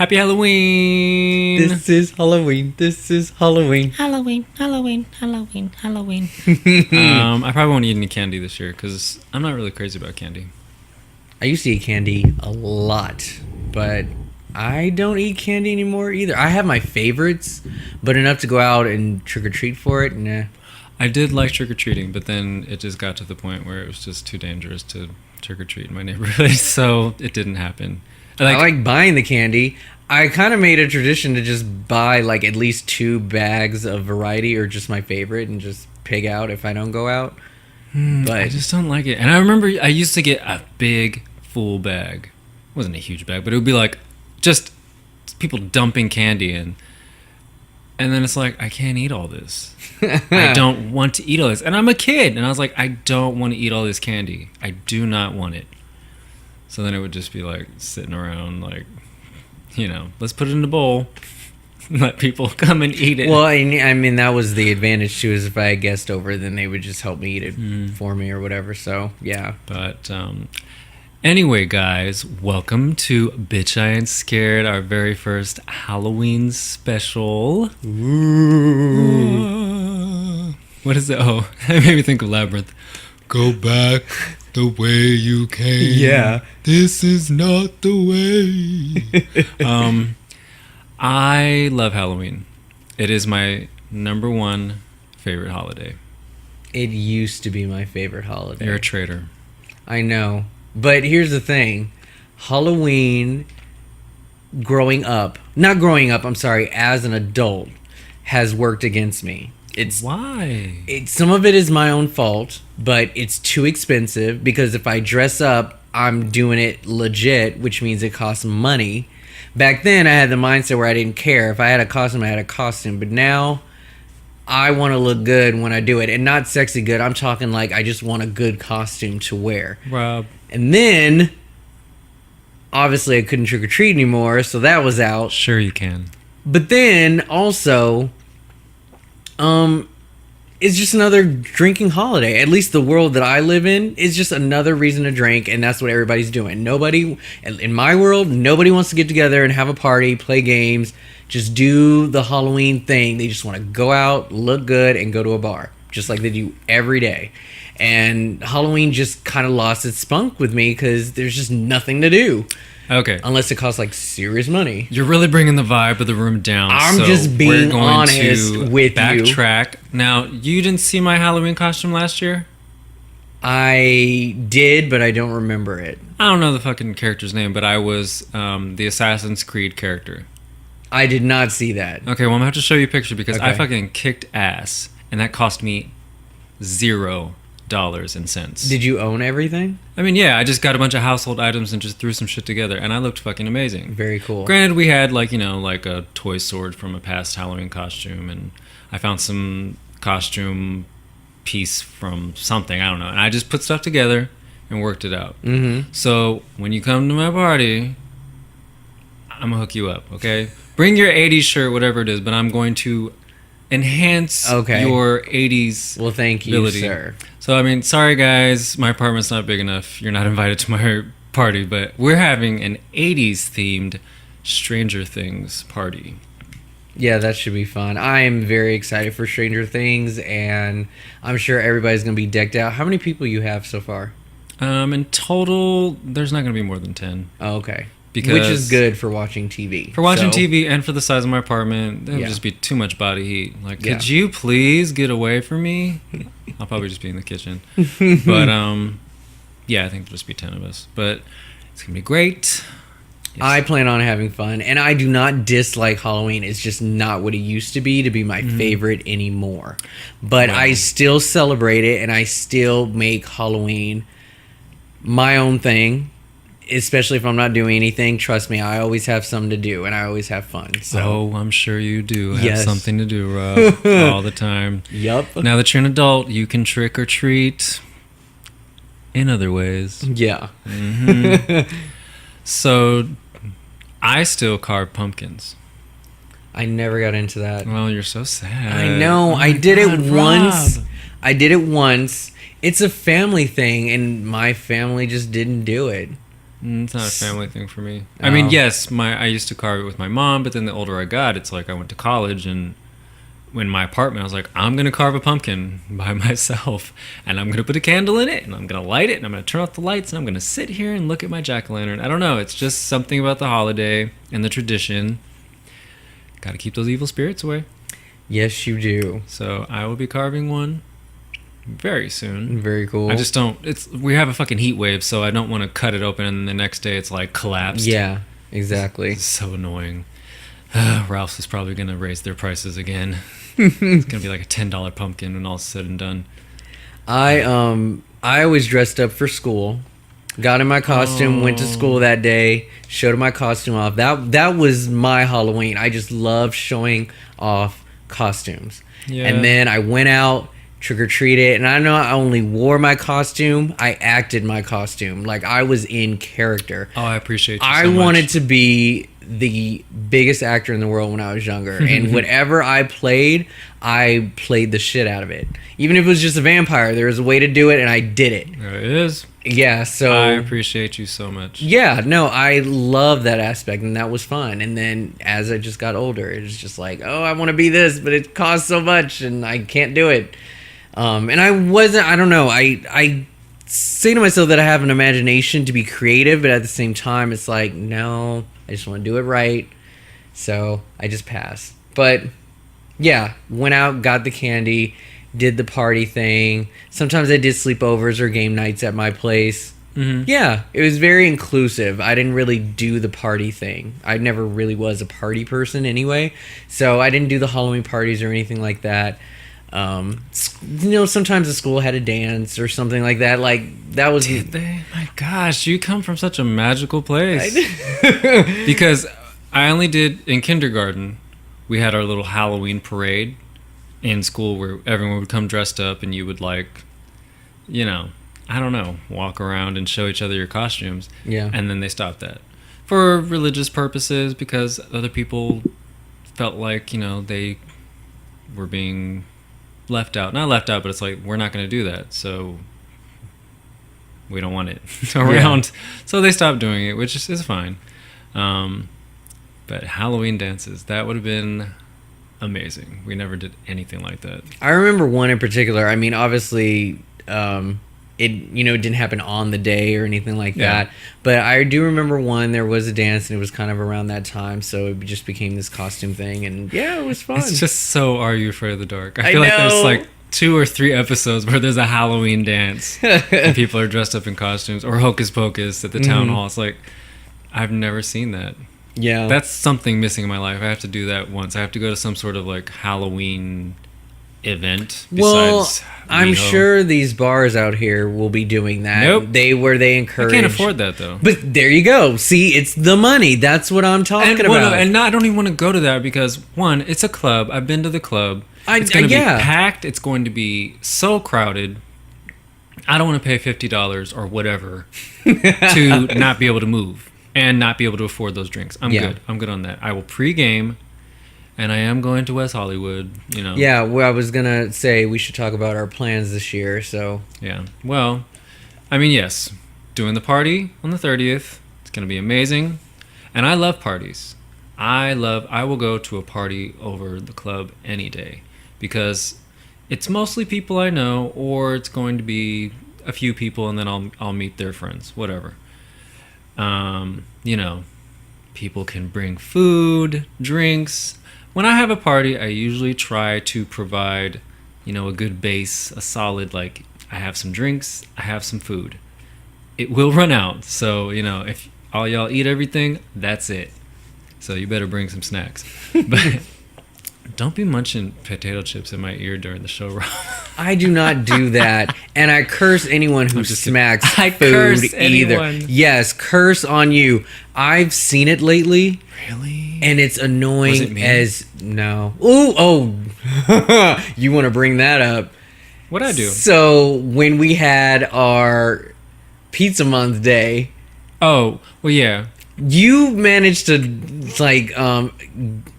Happy Halloween! This is Halloween. This is Halloween. Halloween, Halloween, Halloween, Halloween. I probably won't eat any candy this year because I'm not really crazy about candy. I used to eat candy a lot, but I don't eat candy anymore either. I have my favorites, but enough to go out and trick or treat for it, nah. I did like trick-or-treating, but then it just got to the point where it was just too dangerous to trick-or-treat in my neighborhood, so it didn't happen. I like buying the candy. I kind of made a tradition to just buy like at least 2 bags of variety or just my favorite and just pig out if I don't go out. But I just don't like it. And I remember I used to get a big, full bag. It wasn't a huge bag, but it would be like just people dumping candy in. And then it's like, I can't eat all this. I don't want to eat all this. And I'm a kid. And I was like, I don't want to eat all this candy. I do not want it. So then it would just be like sitting around like, you know, let's put it in a bowl. Let people come and eat it. Well, I mean, that was the advantage too, is if I had guests over, then they would just help me eat it for me or whatever. So, yeah. But anyway, guys, welcome to Bitch I Ain't Scared, our very first Halloween special. Ooh. What is it? Oh, it made me think of Labyrinth. Go back the way you came. Yeah. This is not the way. I love Halloween. It is my number one favorite holiday. It used to be my favorite holiday. You're a traitor. I know. But here's the thing. Halloween, I'm sorry, as an adult, has worked against me. Why? Some of it is my own fault, but it's too expensive because if I dress up, I'm doing it legit, which means it costs money. Back then, I had the mindset where I didn't care. If I had a costume, I had a costume. But now, I want to look good when I do it. And not sexy good. I'm talking like I just want a good costume to wear. Rob. And then, obviously, I couldn't trick-or-treat anymore, so that was out. Sure you can. But then, also, it's just another drinking holiday. At least the world that I live in is just another reason to drink, and that's what everybody's doing. Nobody, in my world, nobody wants to get together and have a party, play games, just do the Halloween thing. They just want to go out, look good, and go to a bar, just like they do every day. And Halloween just kind of lost its spunk with me because there's just nothing to do. Okay. Unless it costs like serious money. You're really bringing the vibe of the room down. I'm just being honest with you. Backtrack. Now, you didn't see my Halloween costume last year? I did, but I don't remember it. I don't know the fucking character's name, but I was the Assassin's Creed character. I did not see that. Okay, well, I'm going to have to show you a picture because I Okay. fucking kicked ass, and that cost me $0. And cents. Did you own everything? I mean, yeah, I just got a bunch of household items and just threw some shit together, and I looked fucking amazing. Very cool. Granted, we had like a toy sword from a past Halloween costume, and I found some costume piece from something, I don't know, and I just put stuff together and worked it out. Mm-hmm. So when you come to my party, I'm gonna hook you up, okay? Bring your 80s shirt, whatever it is, but I'm going to enhance your 80s Well, thank you, ability. sir. So, I mean, sorry guys, my apartment's not big enough. You're not invited to my party, but we're having an 80s themed Stranger Things party. Yeah, that should be fun. I am very excited for Stranger Things, and I'm sure everybody's going to be decked out. How many people you have so far? In total, there's not going to be more than 10. Oh, okay. Because which is good for watching TV. For watching TV and for the size of my apartment, there would Yeah. just be too much body heat. Like, Yeah. could you please get away from me? I'll probably just be in the kitchen. But, yeah, I think there'll just be 10 of us. But it's going to be great. Yes. I plan on having fun, and I do not dislike Halloween. It's just not what it used to be my favorite anymore. But Wow. I still celebrate it, and I still make Halloween my own thing. Especially if I'm not doing anything, trust me, I always have something to do, and I always have fun. So. Oh, I'm sure you do have Yes. something to do, Rob, all the time. Yup. Now that you're an adult, you can trick or treat in other ways. Yeah. So, I still carve pumpkins. I never got into that. Well, you're so sad. I know. Oh I my did God, it once. Rob. I did it once. It's a family thing, and my family just didn't do it. It's not a family thing for me. I mean, yes, I used to carve it with my mom, but then the older I got, it's like I went to college, and in my apartment, I was like, I'm going to carve a pumpkin by myself, and I'm going to put a candle in it, and I'm going to light it, and I'm going to turn off the lights, and I'm going to sit here and look at my jack-o'-lantern. I don't know. It's just something about the holiday and the tradition. Got to keep those evil spirits away. Yes, you do. So I will be carving one very soon. Very cool. I just don't. We have a fucking heat wave, so I don't want to cut it open and the next day it's like collapsed. Yeah, exactly. It's so annoying. Ralph's is probably gonna raise their prices again. It's gonna be like a $10 pumpkin when all's said and done. I always dressed up for school. Got in my costume, went to school that day, showed my costume off. That was my Halloween. I just loved showing off costumes. Yeah. And then I went out, trick-or-treated, and I know I only wore my costume. I acted my costume. Like, I was in character. Oh, I appreciate you I so much. wanted to be the biggest actor in the world when I was younger. And whatever I played the shit out of it. Even if it was just a vampire, there was a way to do it, and I did it. There it is. Yeah, so... I appreciate you so much. Yeah, no, I love that aspect, and that was fun. And then as I just got older, it was just like, oh, I want to be this, but it costs so much, and I can't do it. And I don't know, I say to myself that I have an imagination to be creative, but at the same time, it's like, no, I just want to do it right. So I just pass. But yeah, went out, got the candy, did the party thing. Sometimes I did sleepovers or game nights at my place. Mm-hmm. Yeah, it was very inclusive. I didn't really do the party thing. I never really was a party person anyway. So I didn't do the Halloween parties or anything like that. Sometimes the school had a dance or something like that. Like, that was... Did they? My gosh, you come from such a magical place. Because I only did... In kindergarten, we had our little Halloween parade in school where everyone would come dressed up and you would, like, I don't know, walk around and show each other your costumes. Yeah. And then they stopped that. For religious purposes, because other people felt like, they were being... left out. Not left out, but it's like, we're not going to do that, so we don't want it around. Yeah. So they stopped doing it, which is fine. But Halloween dances, that would have been amazing. We never did anything like that. I remember one in particular. I mean, obviously, it didn't happen on the day or anything like that. But I do remember one. There was a dance, and it was kind of around that time, so it just became this costume thing. And yeah, it was fun. It's just so Are You Afraid of the Dark? I feel like there's like 2 or 3 episodes where there's a Halloween dance and people are dressed up in costumes, or Hocus Pocus at the town hall. It's like, I've never seen that. Yeah, that's something missing in my life. I have to do that once. I have to go to some sort of like Halloween event. Well, I'm sure these bars out here will be doing that. Nope. They encourage. I can't afford that though. But there you go. See, it's the money. That's what I'm talking about. I don't even want to go to that because one, it's a club. I've been to the club. It's going to be packed. It's going to be so crowded. I don't want to pay $50 or whatever to not be able to move and not be able to afford those drinks. I'm good. I'm good on that. I will pregame. And I am going to West Hollywood, Yeah, well, I was going to say we should talk about our plans this year, so... Yeah, well, I mean, yes, doing the party on the 30th, it's going to be amazing. And I love parties. I will go to a party over the club any day. Because it's mostly people I know, or it's going to be a few people, and then I'll meet their friends, whatever. People can bring food, drinks... When I have a party, I usually try to provide, a good base, a solid, like, I have some drinks, I have some food. It will run out, so, if all y'all eat everything, that's it. So you better bring some snacks. But don't be munching potato chips in my ear during the show, Rob. I do not do that, and I curse anyone who smacks food either. Yes, curse on you. I've seen it lately. Really? And it's annoying Was it me? as... No. Ooh, oh. You want to bring that up. What'd I do? So, when we had our Pizza Month day... Oh, well, yeah. You managed to,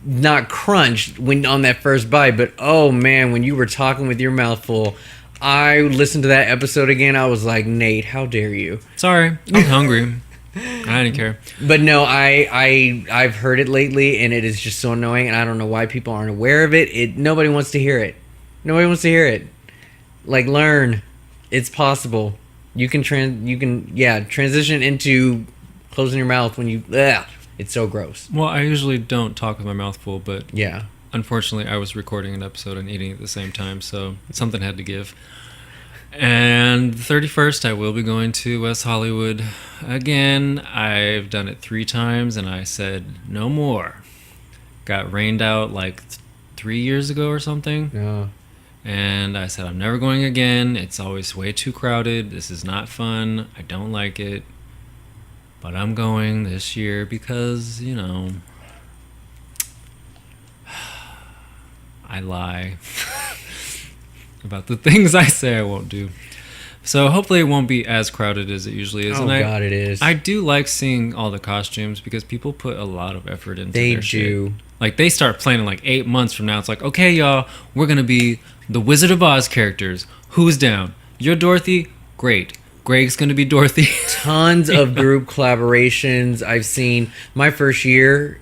not crunch when on that first bite, but oh, man, when you were talking with your mouth full... I listened to that episode again. I was like, Nate, how dare you? Sorry. I'm hungry. I didn't care. But no, I've heard it lately, and it is just so annoying, and I don't know why people aren't aware of it. Nobody wants to hear it. Nobody wants to hear it. Like, learn. It's possible. You can transition into closing your mouth when you. Ugh, it's so gross. Well, I usually don't talk with my mouth full, but Yeah. unfortunately, I was recording an episode and eating at the same time, so something had to give. And the 31st, I will be going to West Hollywood again. I've done it 3 times, and I said no more. Got rained out like 3 years ago or something. No. And I said, I'm never going again. It's always way too crowded. This is not fun. I don't like it. But I'm going this year because, you know, I lie about the things I say I won't do. So hopefully it won't be as crowded as it usually is. Oh, God, it is. I do like seeing all the costumes because people put a lot of effort into They their shit. do. Like, they start planning like 8 months from now. It's like, okay, y'all, we're going to be the Wizard of Oz characters. Who's down? You're Dorothy? Great. Greg's going to be Dorothy. Tons of group collaborations I've seen. My first year,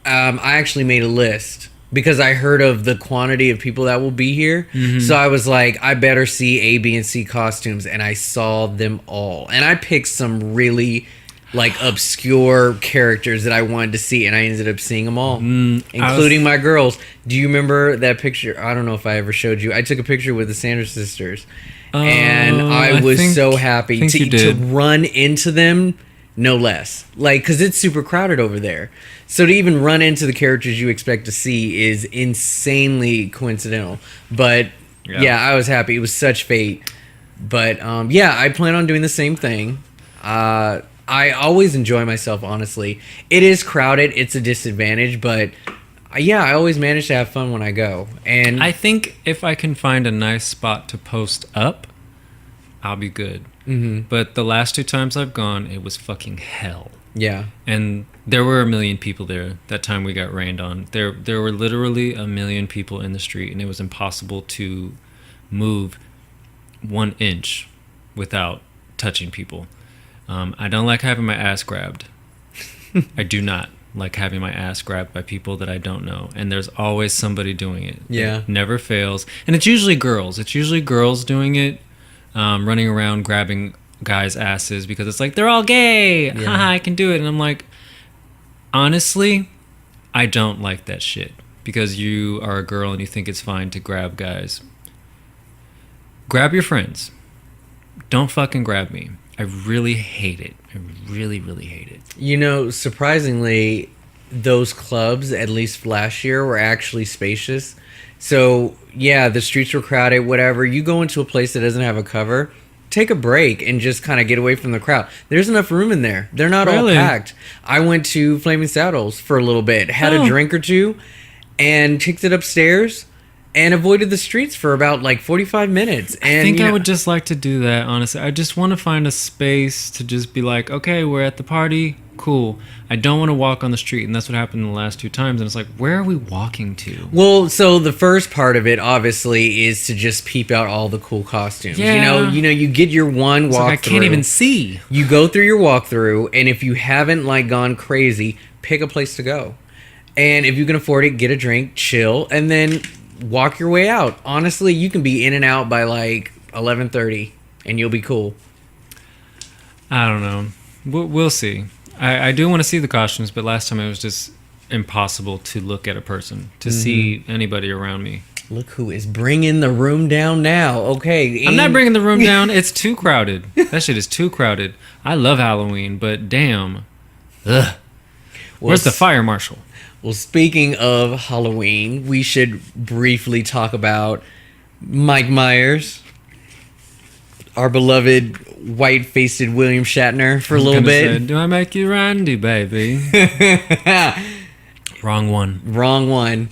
I actually made a list because I heard of the quantity of people that will be here. Mm-hmm. So I was like, I better see A, B, and C costumes, and I saw them all. And I picked some really like obscure characters that I wanted to see, and I ended up seeing them all, including my girls. Do you remember that picture? I don't know if I ever showed you. I took a picture with the Sanders sisters, and I was so happy to run into them, no less. Like, because it's super crowded over there. So to even run into the characters you expect to see is insanely coincidental. But yeah, I was happy. It was such fate. But yeah, I plan on doing the same thing. I always enjoy myself, honestly. It is crowded. It's a disadvantage, but yeah, I always manage to have fun when I go. And I think if I can find a nice spot to post up, I'll be good. Mm-hmm. But the last 2 times I've gone, it was fucking hell. Yeah. And there were 1 million people there that time we got rained on. There were literally 1 million people in the street, and it was impossible to move 1 inch without touching people. I don't like having my ass grabbed. I do not like having my ass grabbed by people that I don't know. And there's always somebody doing it. Yeah. It never fails. And it's usually girls. It's usually girls doing it, running around grabbing guys' asses because it's like, they're all gay. Yeah. Haha, I can do it. And I'm like, honestly, I don't like that shit. Because you are a girl and you think it's fine to grab guys. Grab your friends. Don't fucking grab me. I really hate it. I really, really hate it. You know, surprisingly, those clubs, at least last year, were actually spacious. So, yeah, the streets were crowded, whatever. You go into a place that doesn't have a cover, take a break and just kind of get away from the crowd. There's enough room in there. They're not all packed. I went to Flaming Saddles for a little bit, had a drink or two, and kicked it upstairs. And avoided the streets for about like 45 minutes. And, I think I would just like to do that, honestly. I just want to find a space to just be like, okay, we're at the party. Cool. I don't want to walk on the street. And that's what happened the last 2 times. And it's like, where are we walking to? Well, so the first part of it, obviously, is to just peep out all the cool costumes. Yeah. You know, you get your one walkthrough. I can't even see. You go through your walkthrough. And if you haven't like gone crazy, pick a place to go. And if you can afford it, get a drink, chill, and then walk your way out. Honestly, you can be in and out by like 11:30 and you'll be cool. I don't know. We'll see. I do want to see the costumes, but last time it was just impossible to look at a person, to see anybody around me. Look who is bringing the room down now. Okay. I'm not bringing the room down. It's too crowded. That shit is too crowded. I love Halloween, but damn. Ugh. Where's the fire marshal? Well, speaking of Halloween, we should briefly talk about Mike Myers, our beloved white-faced William Shatner, for a little bit. Say, do I make you Randy, baby? Wrong one. Wrong one.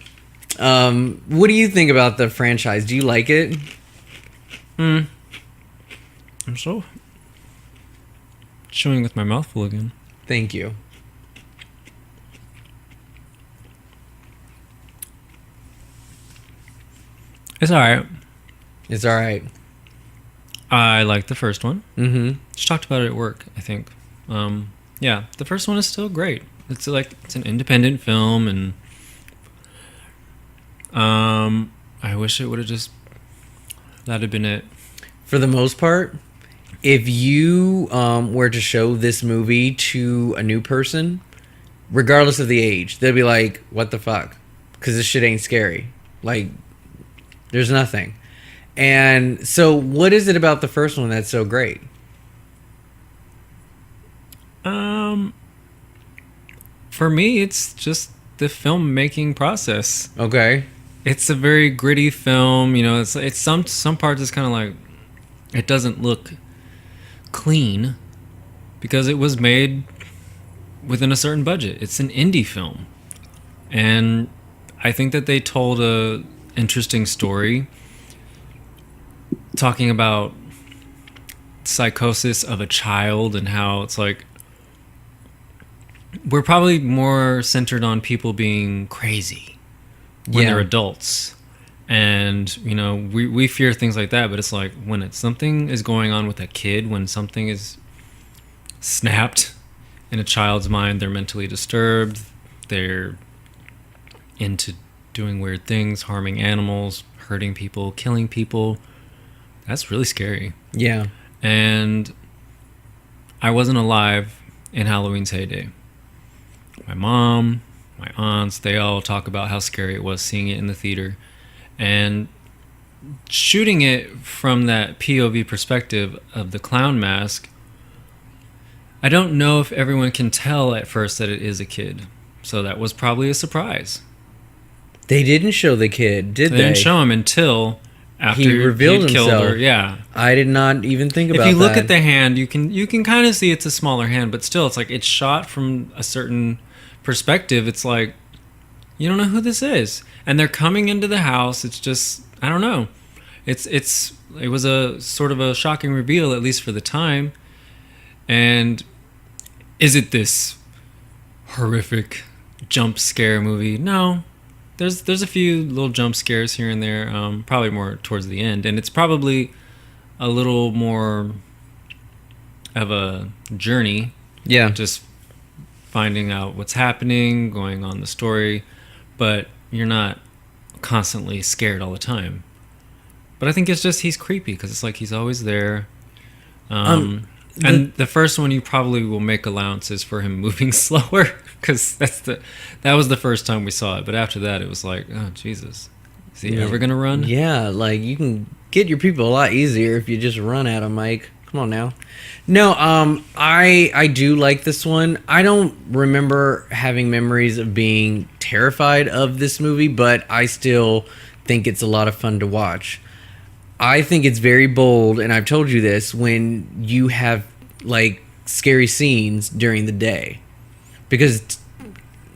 What do you think about the franchise? Do you like it? I'm so chewing with my mouth full again. Thank you. It's alright. It's alright. I like the first one. Mm-hmm. Just talked about it at work, I think. Yeah, the first one is still great. It's an independent film, and I wish it would have just that'd have been it. For the most part, if you were to show this movie to a new person, regardless of the age, they'll be like, "What the fuck?" Because this shit ain't scary. Like, there's nothing. And so, what is it about the first one that's so great? For me, it's just the filmmaking process. Okay. It's a very gritty film. You know, it's some parts it's kind of like it doesn't look clean because it was made within a certain budget. It's an indie film, and I think that they told a interesting story talking about psychosis of a child and how it's like we're probably more centered on people being crazy when they're adults, and you know we fear things like that, but it's like when something is going on with a kid, when something is snapped in a child's mind, they're mentally disturbed, they're into doing weird things, harming animals, hurting people, killing people. That's really scary. Yeah. And I wasn't alive in Halloween's heyday. My mom, my aunts, they all talk about how scary it was seeing it in the theater. And shooting it from that POV perspective of the clown mask, I don't know if everyone can tell at first that it is a kid. So that was probably a surprise. They didn't show the kid, did they? They didn't show him until after he revealed killed himself. her. Yeah. I did not even think about that. If you look at the hand, you can kind of see it's a smaller hand, but still, it's like it's shot from a certain perspective. It's like you don't know who this is, and they're coming into the house. It's just I don't know. It was a sort of a shocking reveal, at least for the time. And is it this horrific jump scare movie? No. There's a few little jump scares here and there, probably more towards the end, and it's probably a little more of a journey. Yeah. Just finding out what's happening, going on the story, but you're not constantly scared all the time. But I think it's just he's creepy because it's like he's always there. And the first one, you probably will make allowances for him moving slower because that was the first time we saw it. But after that, it was like, oh Jesus, is he ever gonna run? Yeah, like you can get your people a lot easier if you just run at them, Mike. Come on now. No, I do like this one. I don't remember having memories of being terrified of this movie, but I still think it's a lot of fun to watch. I think it's very bold, and I've told you this, when you have like scary scenes during the day, because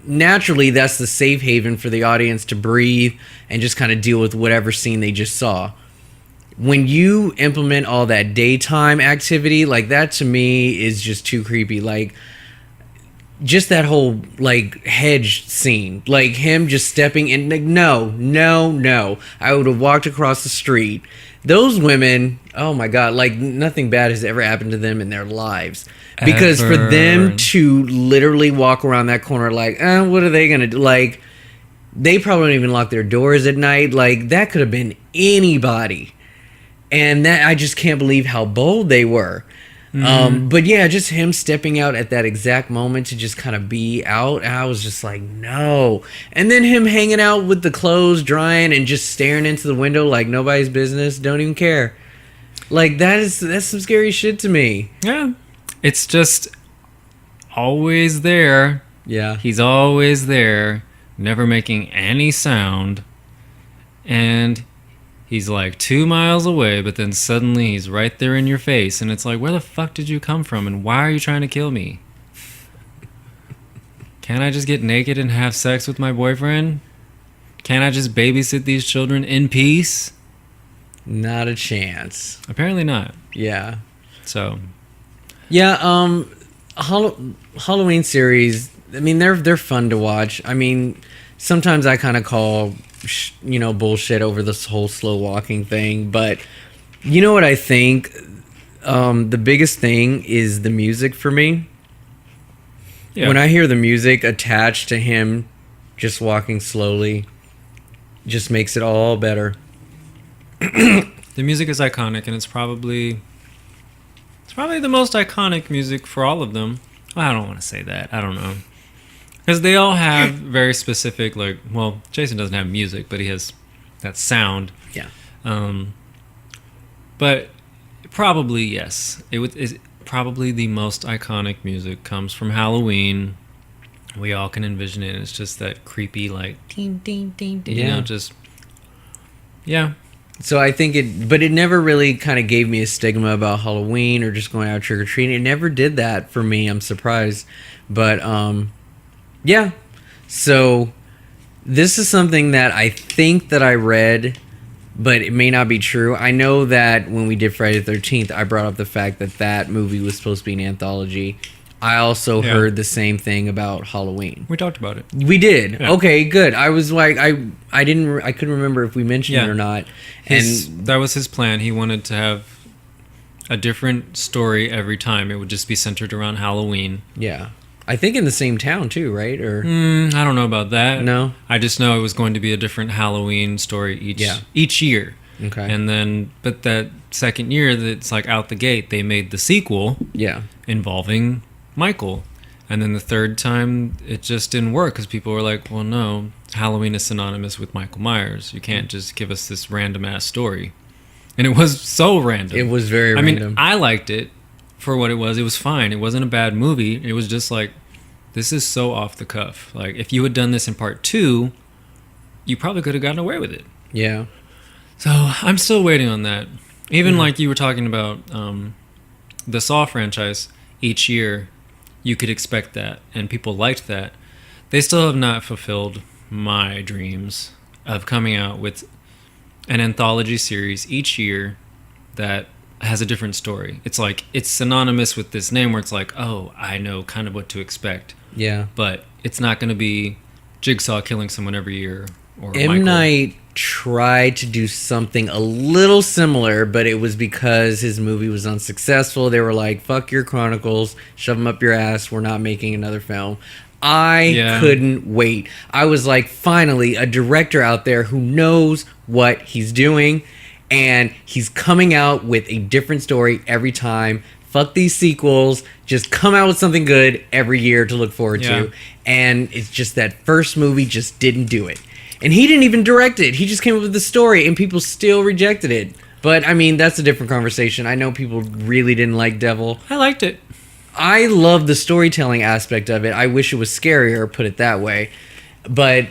naturally that's the safe haven for the audience to breathe and just kind of deal with whatever scene they just saw. When you implement all that daytime activity, like that to me is just too creepy. Like just that whole like hedge scene, like him just stepping in, like no, I would have walked across the street. Those women, oh my god, like nothing bad has ever happened to them in their lives, because for them to literally walk around that corner like, what are they gonna do? Like they probably don't even lock their doors at night. Like that could have been anybody, and that I just can't believe how bold they were. But yeah, just him stepping out at that exact moment to just kind of be out, I was just like, no. And then him hanging out with the clothes drying and just staring into the window like nobody's business, don't even care. Like that's some scary shit to me. Yeah. It's just always there. Yeah. He's always there, never making any sound. And he's like 2 miles away, but then suddenly he's right there in your face. And it's like, where the fuck did you come from? And why are you trying to kill me? Can't I just get naked and have sex with my boyfriend? Can't I just babysit these children in peace? Not a chance. Apparently not. Yeah. So. Yeah, Halloween series, I mean, they're fun to watch. I mean, sometimes I kind of call bullshit over this whole slow walking thing, but you know what I think? The biggest thing is the music for me. Yeah. When I hear the music attached to him just walking slowly, just makes it all better. The music is iconic, and it's probably the most iconic music for all of them. Well, I don't want to say that. I don't know. Because they all have very specific, like, well, Jason doesn't have music, but he has that sound. Yeah. But probably, yes. Is probably the most iconic music comes from Halloween. We all can envision it. It's just that creepy, like, Ding, ding, ding, ding. you know, just, yeah. So I think it never really kind of gave me a stigma about Halloween or just going out trick or treating. It never did that for me. I'm surprised. But, yeah. So this is something that I think that I read, but it may not be true. I know that when we did Friday the 13th, I brought up the fact that movie was supposed to be an anthology. I also heard the same thing about Halloween. We talked about it. We did. Yeah. Okay, good. I was like, I couldn't remember if we mentioned it or not. That was his plan. He wanted to have a different story every time. It would just be centered around Halloween. Yeah. I think in the same town too, right? Or I don't know about that. No? I just know it was going to be a different Halloween story each year. Okay. And then, but that second year, that's like out the gate, they made the sequel Yeah. involving Michael. And then the third time, it just didn't work because people were like, well, no, Halloween is synonymous with Michael Myers. You can't just give us this random ass story. And it was so random. It was very I random. mean, I liked it for what it was. It was fine. It wasn't a bad movie. It was just like, this is so off the cuff. Like, if you had done this in part 2, you probably could have gotten away with it. Yeah. So I'm still waiting on that. Even like you were talking about the Saw franchise, each year you could expect that, and people liked that. They still have not fulfilled my dreams of coming out with an anthology series each year that has a different story. It's like, it's synonymous with this name where it's like, oh, I know kind of what to expect. Yeah. But it's not going to be Jigsaw killing someone every year or M. Michael. Night tried to do something a little similar, but it was because his movie was unsuccessful. They were like, fuck your chronicles, shove them up your ass, we're not making another film. I couldn't wait. I was like, finally, a director out there who knows what he's doing, and he's coming out with a different story every time. Fuck these sequels. Just come out with something good every year to look forward to. And it's just that first movie just didn't do it. And he didn't even direct it. He just came up with the story, and people still rejected it. But, I mean, that's a different conversation. I know people really didn't like Devil. I liked it. I love the storytelling aspect of it. I wish it was scarier, put it that way. But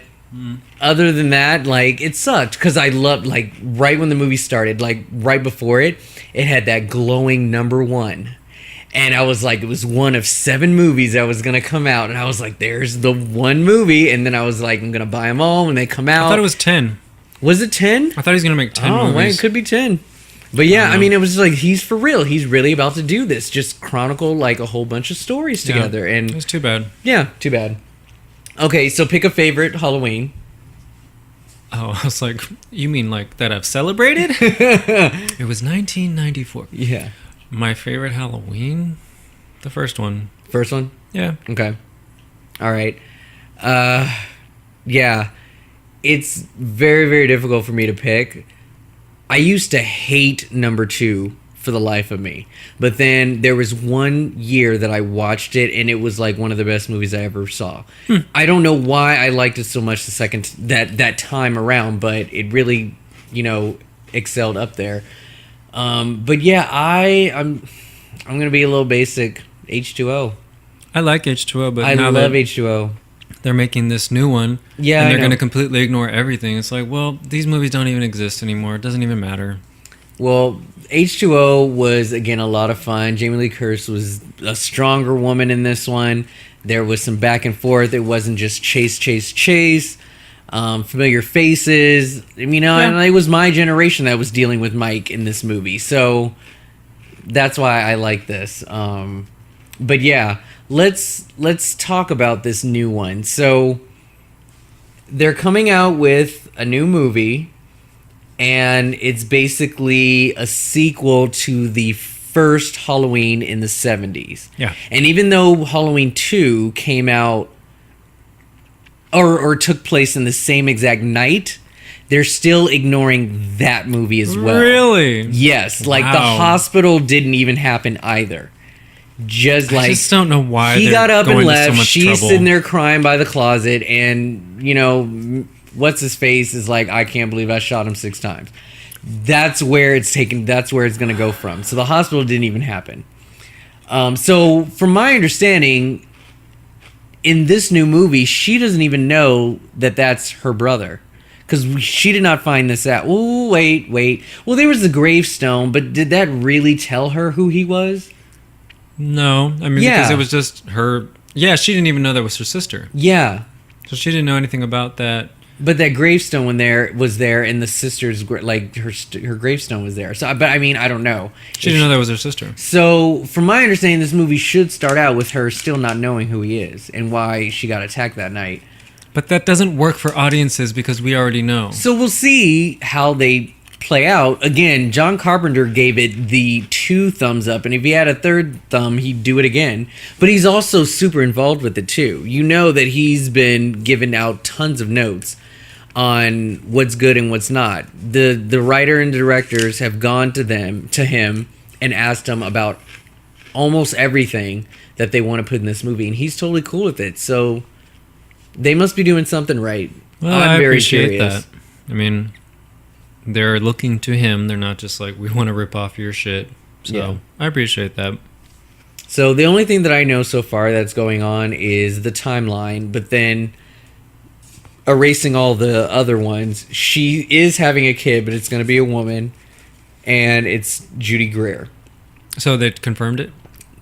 other than that, like, it sucked. Because I loved, like, right when the movie started, like, right before it, it had that glowing #1. And I was like, it was one of 7 movies that was going to come out. And I was like, there's the one movie. And then I was like, I'm going to buy them all when they come out. I thought it was 10. Was it 10? I thought he was going to make 10 Oh, movies. wait, it could be 10. But yeah, I mean, it was like, he's for real. He's really about to do this. Just chronicle like a whole bunch of stories together. It And was too bad. yeah, too bad. Okay, so pick a favorite Halloween. Oh, I was like, you mean like that I've celebrated? It was 1994. Yeah. My favorite Halloween? The first one. First one? Yeah. Okay. All right. Yeah. It's very, very difficult for me to pick. I used to hate #2 for the life of me. But then there was one year that I watched it, and it was like one of the best movies I ever saw. I don't know why I liked it so much the second that time around, but it really, excelled up there. But yeah, I'm gonna be a little basic. H2O. I like H2O, but I now love that H2O. they're making this new one, Yeah, and I they're know. going to completely ignore everything. It's like, well, these movies don't even exist anymore. It doesn't even matter. Well, H2O was, again, a lot of fun. Jamie Lee Curtis was a stronger woman in this one. There was some back and forth. It wasn't just chase. Familiar faces. And it was my generation that was dealing with Mike in this movie. So that's why I like this. But yeah, let's talk about this new one. So they're coming out with a new movie, and it's basically a sequel to the first Halloween in the 70s. Yeah. And even though Halloween 2 came out or took place in the same exact night, they're still ignoring that movie as well. Really? Yes, like the Wow. hospital didn't even happen either. Just I like just don't know why he they're got up going and to so left. much She's trouble. sitting there crying by the closet, and what's his face is like, I can't believe I shot him 6 times. That's where it's taken. That's where it's going to go from. So the hospital didn't even happen. So from my understanding, in this new movie, she doesn't even know that that's her brother. Because she did not find this out. Oh, wait. Well, there was the gravestone, but did that really tell her who he was? No, I mean, Yeah. because it was just her. Yeah, she didn't even know that was her sister. Yeah. So she didn't know anything about that. But that gravestone was there, and the sister's her gravestone was there. So, but I mean, I don't know. She didn't know that was her sister. So, from my understanding, this movie should start out with her still not knowing who he is and why she got attacked that night. But that doesn't work for audiences because we already know. So we'll see how they play out. Again, John Carpenter gave it the 2 thumbs up, and if he had a 3rd thumb, he'd do it again. But he's also super involved with it too. You know that he's been giving out tons of notes on what's good and what's not. The writer and directors have gone to him and asked him about almost everything that they want to put in this movie, and he's totally cool with it. So they must be doing something right. Well, I'm I very appreciate curious. that. I mean, they're looking to him. They're not just like, we want to rip off your shit. So Yeah. I appreciate that. So the only thing that I know so far that's going on is the timeline, but then erasing all the other ones, she is having a kid, but it's going to be a woman, and it's Judy Greer. So they confirmed it?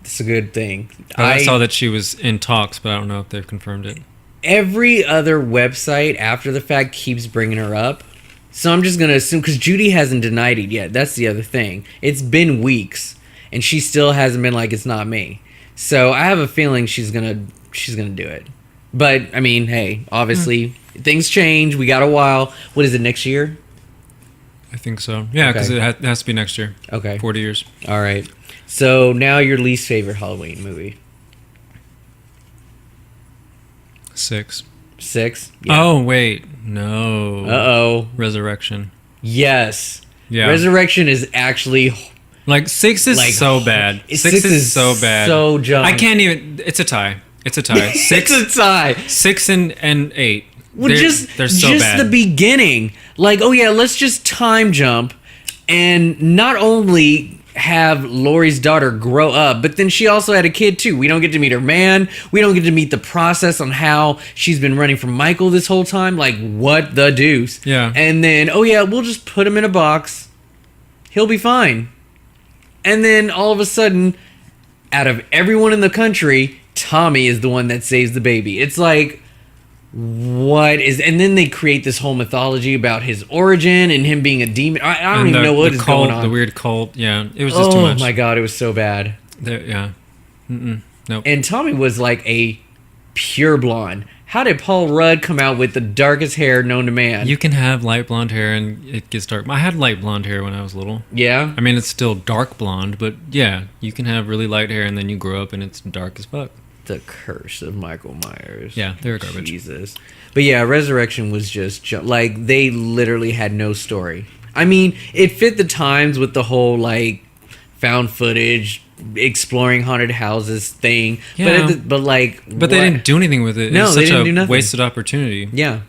It's a good thing. I saw that she was in talks, but I don't know if they've confirmed it. Every other website after the fact keeps bringing her up. So I'm just going to assume, because Judy hasn't denied it yet. That's the other thing. It's been weeks, and she still hasn't been like, it's not me. So I have a feeling she's gonna do it. But, I mean, hey, obviously, things change. We got a while. What is it, next year? I think so. Yeah, because Okay. it has to be next year. Okay. 40 years. All right. So now your least favorite Halloween movie. 6. 6? Oh, wait. No. Uh-oh. Resurrection. Yes. Yeah. Resurrection is actually... Like 6 is Like, so bad. 6 6 is so bad. so John. I can't even. It's a tie. It's a tie. 6, It's a tie. 6 and 8. Well, they're so just bad. the beginning. Like, oh yeah, let's just time jump and not only have Laurie's daughter grow up, but then she also had a kid too. We don't get to meet her man. We don't get to meet the process on how she's been running from Michael this whole time. Like, what the deuce? Yeah. And then, oh yeah, we'll just put him in a box. He'll be fine. And then all of a sudden, out of everyone in the country, Tommy is the one that saves the baby. It's like, what is... And then they create this whole mythology about his origin and him being a demon. I don't even know what is cult, going on. The weird cult. Yeah. It was just too much. Oh my god, it was so bad. Yeah. Nope. And Tommy was like a pure blonde. How did Paul Rudd come out with the darkest hair known to man? You can have light blonde hair and it gets dark. I had light blonde hair when I was little. Yeah? I mean, it's still dark blonde, but yeah, you can have really light hair and then you grow up and it's dark as fuck. The curse of Michael Myers. Yeah, they're garbage. Jesus. But yeah, Resurrection was just like, they literally had no story. I mean, it fit the times with the whole like found footage, exploring haunted houses thing. Yeah. But like, But they didn't do anything with it. No, It's they such didn't a do nothing. wasted opportunity. Yeah,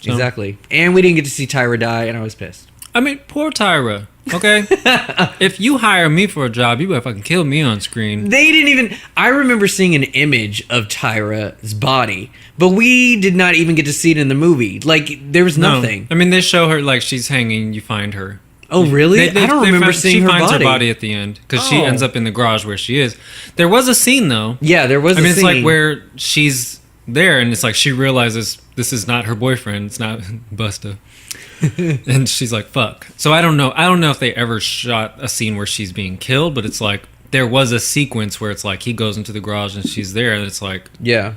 So- exactly. And we didn't get to see Tyra die, and I was pissed. I mean, poor Tyra. Okay, if you hire me for a job, you better fucking kill me on screen. They didn't even... I remember seeing an image of Tyra's body, but we did not even get to see it in the movie. Like, there was nothing. No. I mean, they show her like she's hanging. You find her. Oh, really? I don't remember seeing her body. She finds body. her body at the end because she Oh. ends up in the garage where she is. There was a scene though. Yeah, there was I a mean, scene. it's like where she's there and it's like she realizes this is not her boyfriend. It's not Busta. And she's like, fuck. So I don't know. I don't know if they ever shot a scene where she's being killed, but it's like there was a sequence where it's like he goes into the garage and she's there and it's like, Yeah.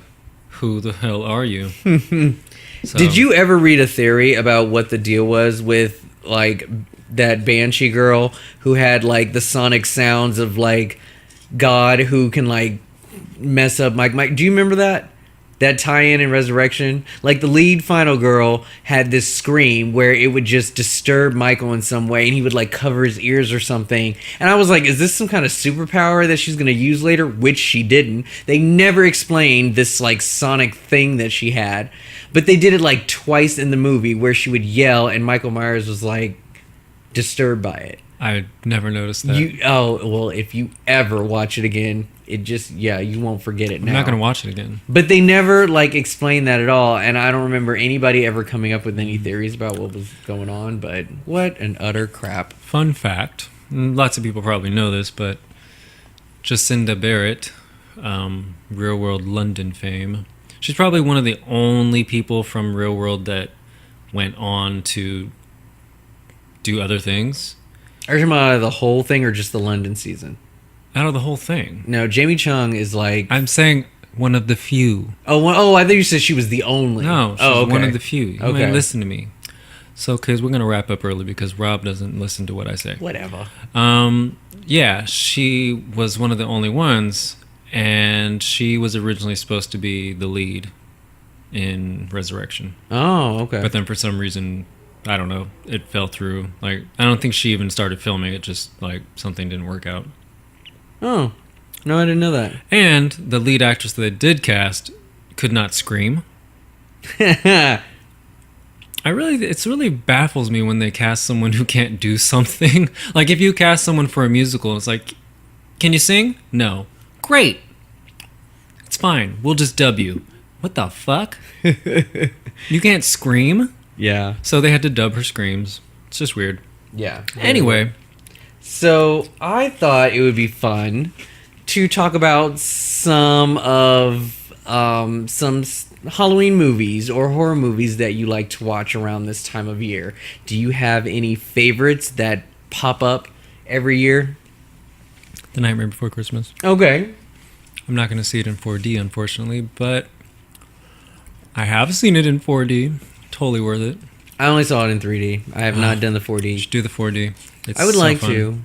who the hell are you? So, Did you ever read a theory about what the deal was with, like, that banshee girl who had like the sonic sounds of like God who can like mess up Mike. Do you remember that tie-in in Resurrection? Like the lead final girl had this scream where it would just disturb Michael in some way, and he would like cover his ears or something. And I was like, is this some kind of superpower that she's gonna use later? Which she didn't. They never explained this like sonic thing that she had, but they did it like twice in the movie where she would yell and Michael Myers was like disturbed by it. I never noticed that. If you ever watch it again, it just you won't forget it now. I'm not gonna watch it again. But they never like explained that at all, and I don't remember anybody ever coming up with any theories about what was going on. But what an utter crap! Fun fact: lots of people probably know this, but Jacinda Barrett, Real World London fame, she's probably one of the only people from Real World that went on to do other things. Are you talking about the whole thing or just the London season? Out of the whole thing. No, Jamie Chung is like... I'm saying one of the few. I thought you said she was the only. No, she's okay. one of the few. You Okay. might listen to me. So, kids, we're going to wrap up early because Rob doesn't listen to what I say. Whatever. Yeah, she was one of the only ones, and she was originally supposed to be the lead in Resurrection. Oh, okay. But then for some reason... I don't know. It fell through. Like, I don't think she even started filming. It just, like, something didn't work out. Oh. No, I didn't know that. And the lead actress that they did cast could not scream. It really baffles me when they cast someone who can't do something. Like, if you cast someone for a musical, it's like, can you sing? No. Great. It's fine. We'll just dub you. What the fuck? You can't scream? Yeah. So they had to dub her screams. It's just weird. Yeah. Anyway. So I thought it would be fun to talk about some Halloween movies or horror movies that you like to watch around this time of year. Do you have any favorites that pop up every year? The Nightmare Before Christmas. Okay. I'm not going to see it in 4D, unfortunately, but I have seen it in 4D. Totally worth it. I only saw it in 3D. I have not done the 4D. You should do the 4D. It's I would so like fun. to.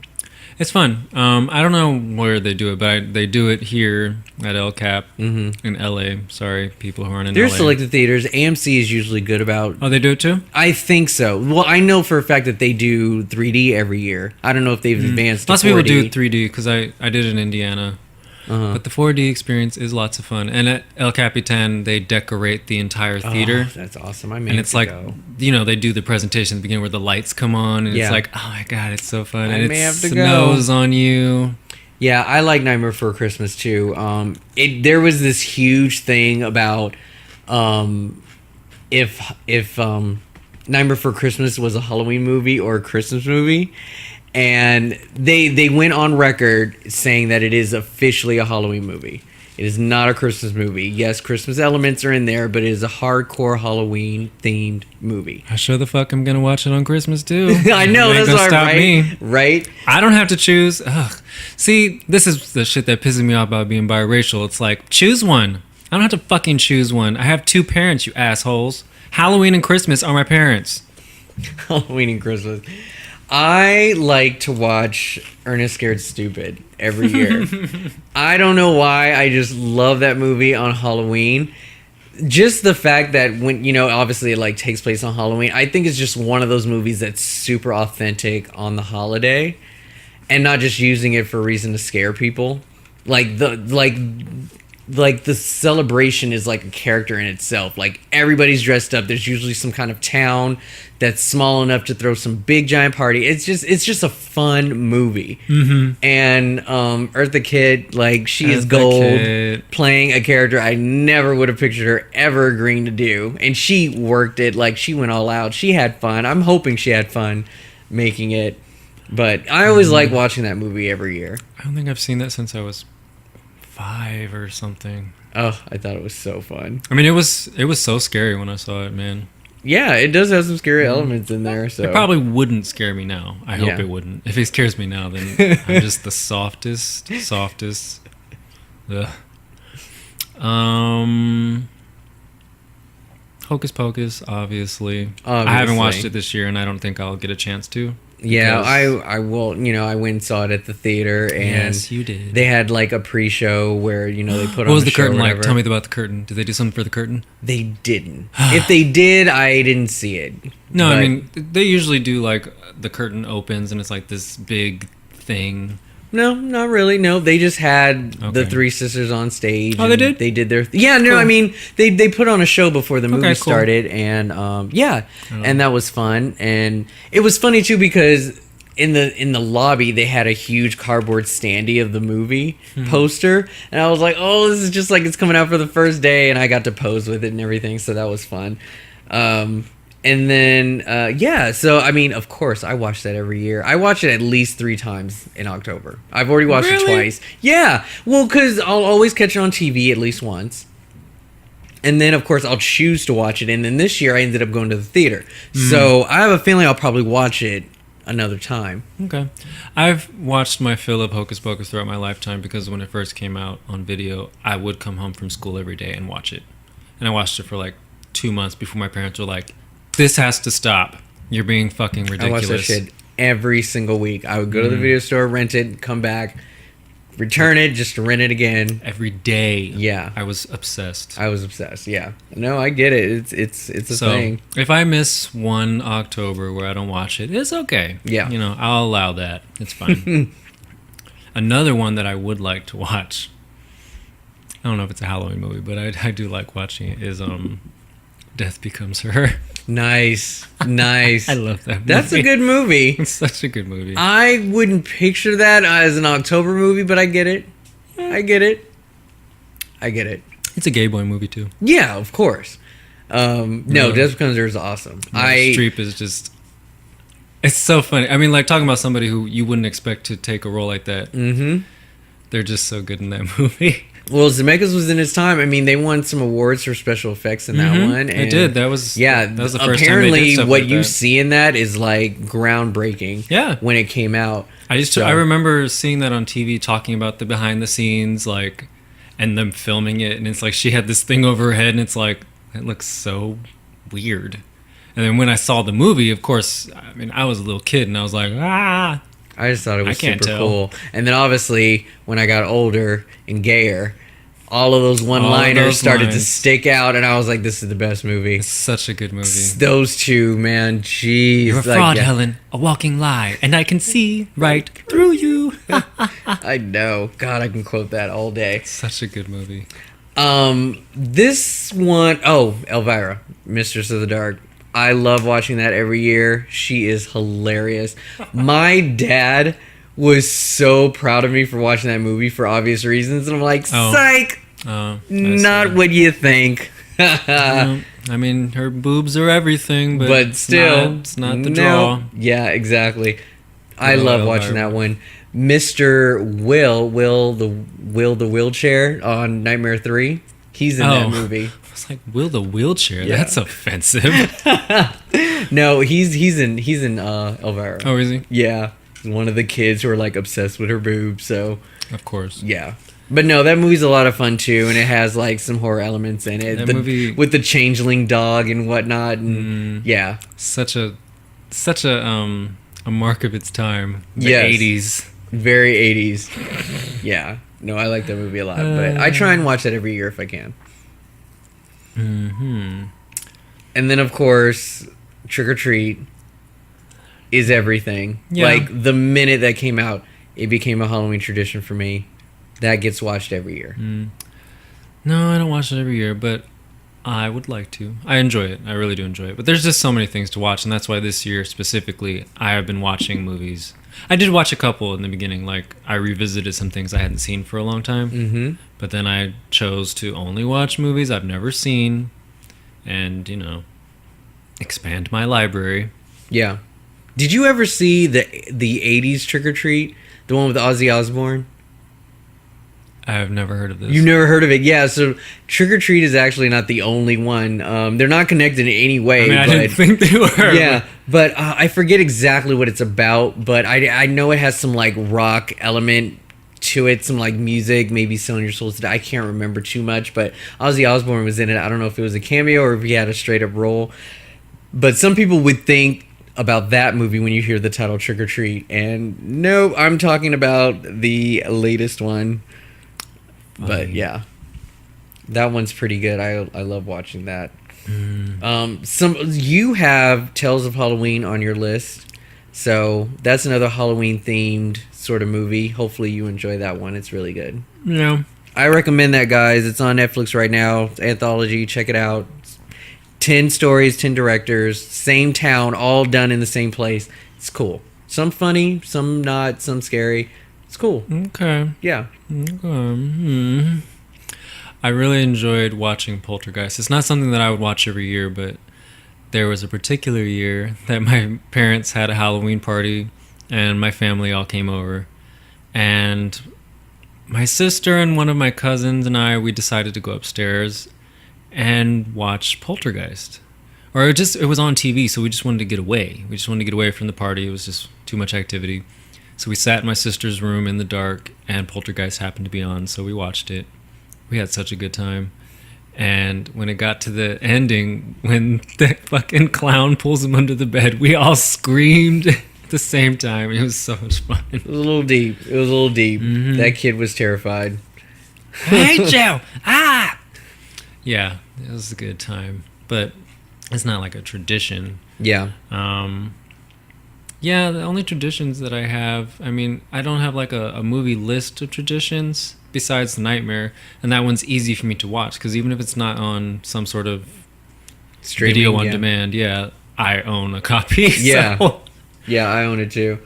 It's fun. I don't know where they do it, but they do it here at El Cap in LA. Sorry, people who aren't in There's LA. selected theaters. AMC is usually good about... Oh, they do it too? I think so. Well, I know for a fact that they do 3D every year. I don't know if they've advanced to Lots of 4D. people do 3D because I did it in Indiana. But the 4D experience is lots of fun. And at El Capitan, they decorate the entire theater. Oh, that's awesome. I mean, And it's like, they do the presentation at the beginning where the lights come on. And Yeah. it's like, oh my God, it's so fun. I And may it have to go. snows on you. Yeah, I like Nightmare Before Christmas too. There was this huge thing about if Nightmare Before Christmas was a Halloween movie or a Christmas movie, and they went on record saying that it is officially a Halloween movie. It is not a Christmas movie. Yes, Christmas elements are in there, but it is a hardcore Halloween themed movie. I sure the fuck am gonna watch it on Christmas too. I know, You ain't that's gonna why, stop right? me. Right? I don't have to choose. Ugh. See, this is the shit that pisses me off about being biracial. It's like, choose one. I don't have to fucking choose one. I have two parents, you assholes. Halloween and Christmas are my parents. Halloween and Christmas. I like to watch Ernest Scared Stupid every year. I don't know why. I just love that movie on Halloween. Just the fact that when, obviously it like takes place on Halloween, I think it's just one of those movies that's super authentic on the holiday and not just using it for a reason to scare people. Like the celebration is like a character in itself. Like everybody's dressed up. There's usually some kind of town that's small enough to throw some big giant party. It's just a fun movie. And Eartha Kitt, like she is Eartha gold, Kitt. playing a character I never would have pictured her ever agreeing to do. And she worked it. Like she went all out. She had fun. I'm hoping she had fun making it. But I always like watching that movie every year. I don't think I've seen that since I was 5 or something. Oh, I thought it was so fun. I mean, it was so scary when I saw it, man. Yeah, it does have some scary elements in there. So It probably wouldn't scare me now. I hope Yeah. it wouldn't. If it scares me now, then I'm just the softest. Ugh. Hocus Pocus, obviously. I haven't watched it this year, and I don't think I'll get a chance to. Yeah, Because- I will. I went and saw it at the theater, and Yes, you did. they had like a pre-show where they put on. What was a the show or curtain like? whatever. Tell me about the curtain. Did they do something for the curtain? They didn't. If they did, I didn't see it. No, I But- mean they usually do like the curtain opens and it's like this big thing. No, not really. No, they just had the Okay. three sisters on stage. Oh, they and did? They did their. Yeah, no, Cool. I mean they put on a show before the movie Okay, cool. started, and and that was fun, and it was funny too because in the lobby they had a huge cardboard standee of the movie poster, and I was like, oh, this is just like it's coming out for the first day, and I got to pose with it and everything, so that was fun. And then, so I mean, of course, I watch that every year. I watch it at least 3 times in October. I've already watched it Really? twice. Yeah, well, because I'll always catch it on TV at least once. And then, of course, I'll choose to watch it. And then this year, I ended up going to the theater. So I have a feeling I'll probably watch it another time. Okay. I've watched my fill of Hocus Pocus throughout my lifetime because when it first came out on video, I would come home from school every day and watch it. And I watched it for like 2 months before my parents were like, this has to stop. You're being fucking I ridiculous. watch that shit every single week. I would go to the video store, rent it, come back, return it just to rent it again. Every day. Yeah. I was obsessed. I was obsessed. Yeah. No, I get it. It's a So thing. if I miss one October where I don't watch it, it's okay. Yeah. I'll allow that. It's fine. Another one that I would like to watch. I don't know if it's a Halloween movie, but I do like watching it. Is Death Becomes Her. Nice. Nice. I love that movie. That's a good movie. It's such a good movie. I wouldn't picture that as an October movie, but I get it. I get it. I get it. It's a gay boy movie too. Yeah, of course. No, No. Death Becomes Her is awesome. Streep is just. It's so funny. I mean, like talking about somebody who you wouldn't expect to take a role like that. Mm-hmm. They're just so good in that movie. Well, Zemeckis was in his time. I mean, they won some awards for special effects in that one. They did. That was Yeah, That was the first apparently time they did stuff what like you that. see in that is like groundbreaking. Yeah. When it came out. I remember seeing that on TV, talking about the behind the scenes, like, and them filming it, and it's like she had this thing over her head, and it's like it looks so weird. And then when I saw the movie, of course, I mean, I was a little kid, and I was like, ah. I just thought it was I can't super tell. cool. And then obviously, when I got older and gayer, all of those one-liners those started to lines. stick out, and I was like, "This is the best movie." It's such a good movie. Those two, man, jeez. You're a like, fraud, yeah, Helen, a walking lie, and I can see right through you. I know. God, I can quote that all day. Such a good movie. This one, oh, Elvira, Mistress of the Dark. I love watching that every year. She is hilarious. My dad was so proud of me for watching that movie for obvious reasons, and I'm like, Oh. psych, I not see. what you think. I mean, her boobs are everything, but, But still, it's not the no. draw. Yeah, exactly. I Oh, love watching Elvira. that one. Mr. Will the wheelchair on Nightmare 3. He's in that movie. I was like, Will the wheelchair? Yeah. That's offensive. No, he's in Elvira. Oh, is he? Yeah, he's one of the kids who are like obsessed with her boobs. So Of course. yeah, but no, that movie's a lot of fun too, and it has like some horror elements in it. That movie- With the changeling dog and whatnot, and yeah, Such a mark of its time. The Yes. 80s. very 80s. Yeah, no, I like that movie a lot, but I try and watch that every year if I can. Mm-hmm. And then of course, Trick or Treat is everything. Yeah. Like the minute that came out, it became a Halloween tradition for me. That gets watched every year. No, I don't watch it every year, but I would like to. I enjoy it. I really do enjoy it. But there's just so many things to watch, and that's why this year specifically, I have been watching movies. I did watch a couple in the beginning. Like, I revisited some things I hadn't seen for a long time. Mm-hmm. But then I chose to only watch movies I've never seen and, expand my library. Yeah. Did you ever see the 80s Trick or Treat? The one with Ozzy Osbourne? I've never heard of this. You've never heard of it? Yeah, so Trick or Treat is actually not the only one. They're not connected in any way. I mean, I but, didn't think they were. yeah, but I forget exactly what it's about, but I know it has some like rock element to it, some like music, maybe Selling Your Souls to Die. I can't remember too much, but Ozzy Osbourne was in it. I don't know if it was a cameo or if he had a straight up role. But some people would think about that movie when you hear the title Trick or Treat. And no, I'm talking about the latest one. But yeah, that one's pretty good. I love watching that. You have Tales of Halloween on your list, so that's another Halloween themed sort of movie. Hopefully you enjoy that one. It's really good. Yeah. I recommend that, guys. It's on Netflix right now. It's anthology. Check it out. 10 stories, 10 directors, same town, all done in the same place. It's cool. Some funny, some not, some scary. It's cool. Okay. Yeah. Okay. I really enjoyed watching Poltergeist. It's not something that I would watch every year, but there was a particular year that my parents had a Halloween party and my family all came over. And my sister and one of my cousins and we decided to go upstairs and watch Poltergeist. Or it was on TV, so we just wanted to get away. We just wanted to get away from the party. It was just too much activity. So we sat in my sister's room in the dark and Poltergeist happened to be on, so we watched it. We had such a good time. And when it got to the ending, when the fucking clown pulls him under the bed, we all screamed at the same time. It was so much fun. It was a little deep. Mm-hmm. That kid was terrified. I hate you! Ah! Yeah, it was a good time. But it's not like a tradition. Yeah. Yeah, the only traditions that I have, I mean, I don't have like a movie list of traditions besides The Nightmare, and that one's easy for me to watch because even if it's not on some sort of Streaming, video on demand, I own a copy. Yeah. So. Yeah, I own it too.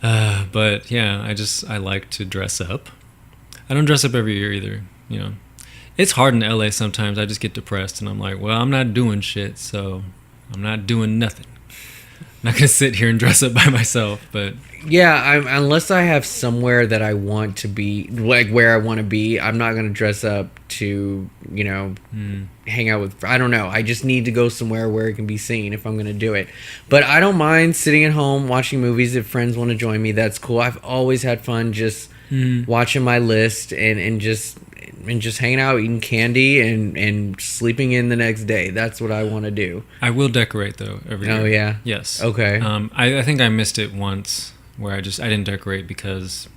But yeah, I like to dress up. I don't dress up every year either, you know. It's hard in LA sometimes. I just get depressed and I'm like, well, I'm not doing shit, so I'm not doing nothing. I'm not gonna sit here and dress up by myself, but yeah, unless I have somewhere that I want to be, like where I want to be, I'm not gonna dress up to, you know, hang out with. I don't know. I just need to go somewhere where it can be seen if I'm gonna do it. But I don't mind sitting at home watching movies if friends want to join me. That's cool. I've always had fun just watching my list and just hanging out, eating candy, and sleeping in the next day. That's what I want to do. I will decorate though every year. Oh yeah. Yes. Okay. I think I missed it once where I didn't decorate because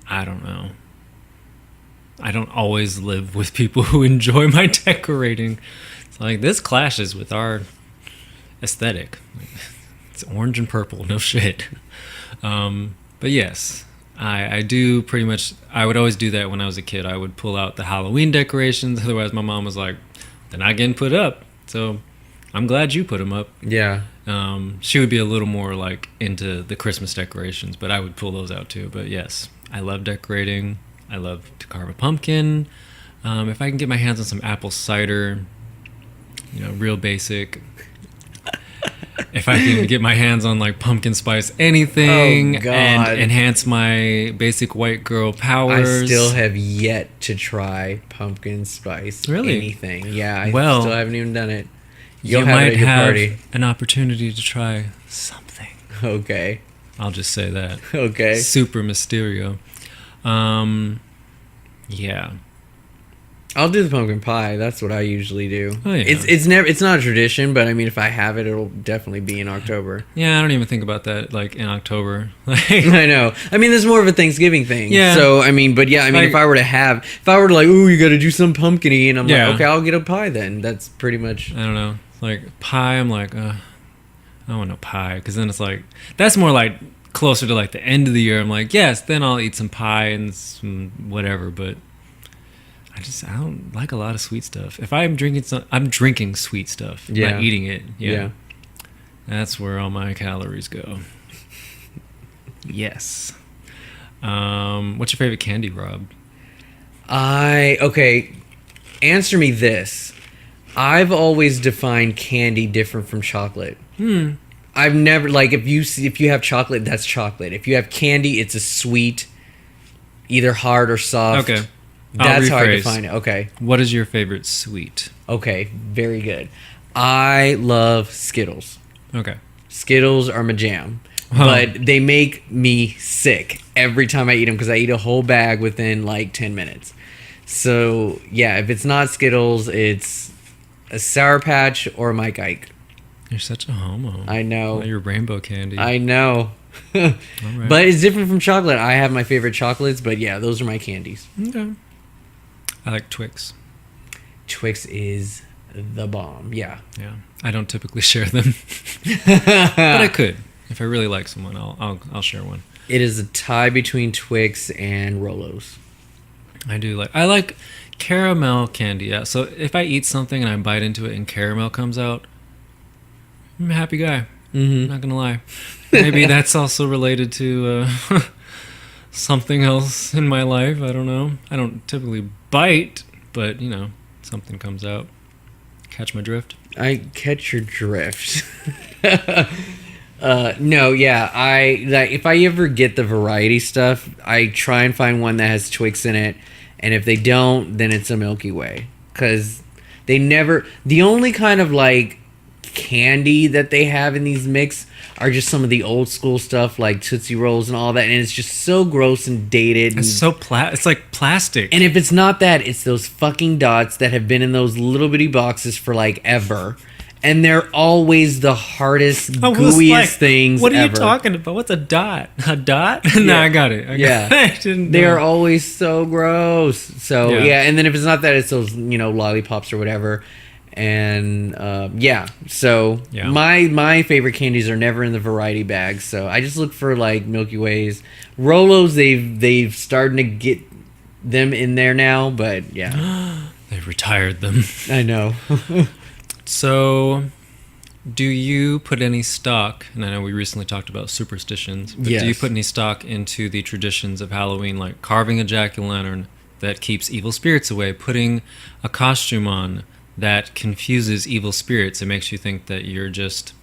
I don't know. I don't always live with people who enjoy my decorating. It's like this clashes with our aesthetic. It's orange and purple, no shit. But yes. I do pretty much. I would always do that when I was a kid. I would pull out the Halloween decorations. Otherwise, my mom was like, "They're not getting put up." So, I'm glad you put them up. Yeah. She would be a little more like into the Christmas decorations, but I would pull those out too. But yes, I love decorating. I love to carve a pumpkin. If I can get my hands on some apple cider, you know, real basic. If I can get my hands on like pumpkin spice anything and enhance my basic white girl powers. I still have yet to try pumpkin spice anything. Yeah, I still haven't even done it. You might have an opportunity to try something. Okay. I'll just say that. Okay. Super Mysterio. Yeah. I'll do the pumpkin pie. That's what I usually do. Oh, yeah. It's not a tradition, but I mean, if I have it, it'll definitely be in October. Yeah, I don't even think about that like in October. I know. I mean, there's more of a Thanksgiving thing. Yeah. So I mean, but yeah, I mean, like, if I were like, ooh, you got to do some pumpkin-y, and I'm like, okay, I'll get a pie then. That's pretty much. I don't know. Like pie, I'm like, I don't want no pie, because then it's like that's more like closer to like the end of the year. I'm like, yes, then I'll eat some pie and some whatever, but. I don't like a lot of sweet stuff. If I'm drinking sweet stuff, not eating it. Yeah. That's where all my calories go. Yes. What's your favorite candy, Rob? Okay. Answer me this. I've always defined candy different from chocolate. I've never if you have chocolate, that's chocolate. If you have candy, it's a sweet, either hard or soft. Okay. That's how I define it. Okay. What is your favorite sweet? Okay, very good. I love Skittles. Okay. Skittles are my jam. But they make me sick every time I eat them because I eat a whole bag within like 10 minutes. So, yeah, if it's not Skittles, it's a Sour Patch or a Mike Ike. You're such a homo. I know. Your rainbow candy. I know. All right. But it's different from chocolate. I have my favorite chocolates, but yeah, those are my candies. Okay. I like Twix. Twix is the bomb. Yeah. Yeah. I don't typically share them, but I could. If I really like someone, I'll share one. It is a tie between Twix and Rolos. I like caramel candy. Yeah. So if I eat something and I bite into it and caramel comes out, I'm a happy guy. Mm-hmm. Not gonna lie. Maybe that's also related to something else in my life. I don't know. I don't typically bite, but something comes out. Catch my drift? I catch your drift. No, yeah. If I ever get the variety stuff, I try and find one that has Twix in it, and if they don't, then it's a Milky Way, because the only kind of like candy that they have in these mix are just some of the old school stuff like Tootsie Rolls and all that, and it's just so gross and dated. It's so it's like plastic. And if it's not that, it's those fucking dots that have been in those little bitty boxes for like ever. And they're always the hardest, gooeyest things What are ever. you talking about? What's a dot? A dot? No, I got it. I didn't They know. are always so gross. So, yeah. And then if it's not that, it's those, lollipops or whatever. And, So, Yeah. my favorite candies are never in the variety bags. So, I just look for, like, Milky Ways. Rolos, they've starting to get them in there now. But, yeah. They've retired them. I know. So, do you put any stock, and I know we recently talked about superstitions, but do you Yes. put any stock into the traditions of Halloween, like carving a jack-o'-lantern that keeps evil spirits away, putting a costume on that confuses evil spirits and makes you think that you're just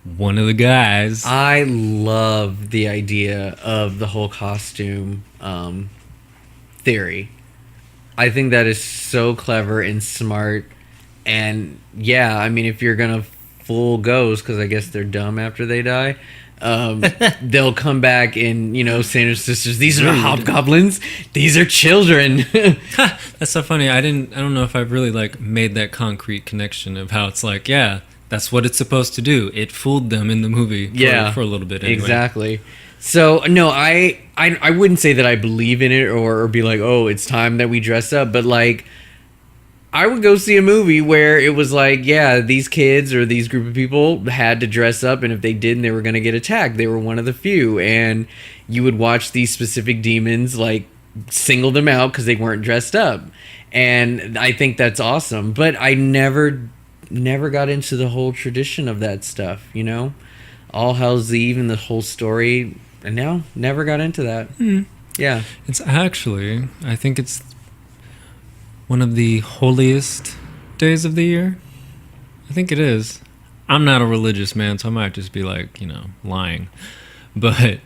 one of the guys? I love the idea of the whole costume theory. I think that is so clever and smart. And yeah, I mean, if you're gonna fool ghosts, because I guess they're dumb after they die, they'll come back and Santa's sisters. These are not hobgoblins. These are children. That's so funny. I don't know if I've really like made that concrete connection of how it's like, yeah, that's what it's supposed to do. It fooled them in the movie for a little bit anyway. Exactly. So no, I wouldn't say that I believe in it or be like, oh, it's time that we dress up, but like, I would go see a movie where it was like, yeah, these kids or these group of people had to dress up, and if they didn't, they were going to get attacked. They were one of the few, and you would watch these specific demons like single them out because they weren't dressed up, and I think that's awesome. But I never got into the whole tradition of that stuff, All Hallows Eve and the whole story, and now never got into that. Yeah, It's actually, I think it's one of the holiest days of the year. I think it is. I'm not a religious man, so I might just be like, lying. But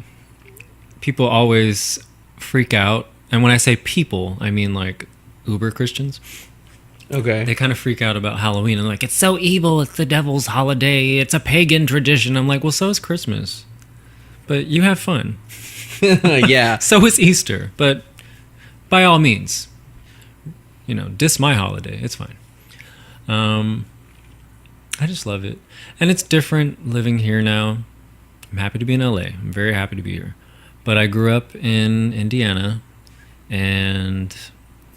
people always freak out. And when I say people, I mean like uber Christians. okay. They kind of freak out about Halloween and like, it's so evil, it's the devil's holiday, it's a pagan tradition. I'm like, well, so is Christmas. But you have fun. Yeah. So is Easter. But by all means, diss my holiday. It's fine. I just love it. And it's different living here now. I'm happy to be in LA. I'm very happy to be here. But I grew up in Indiana, and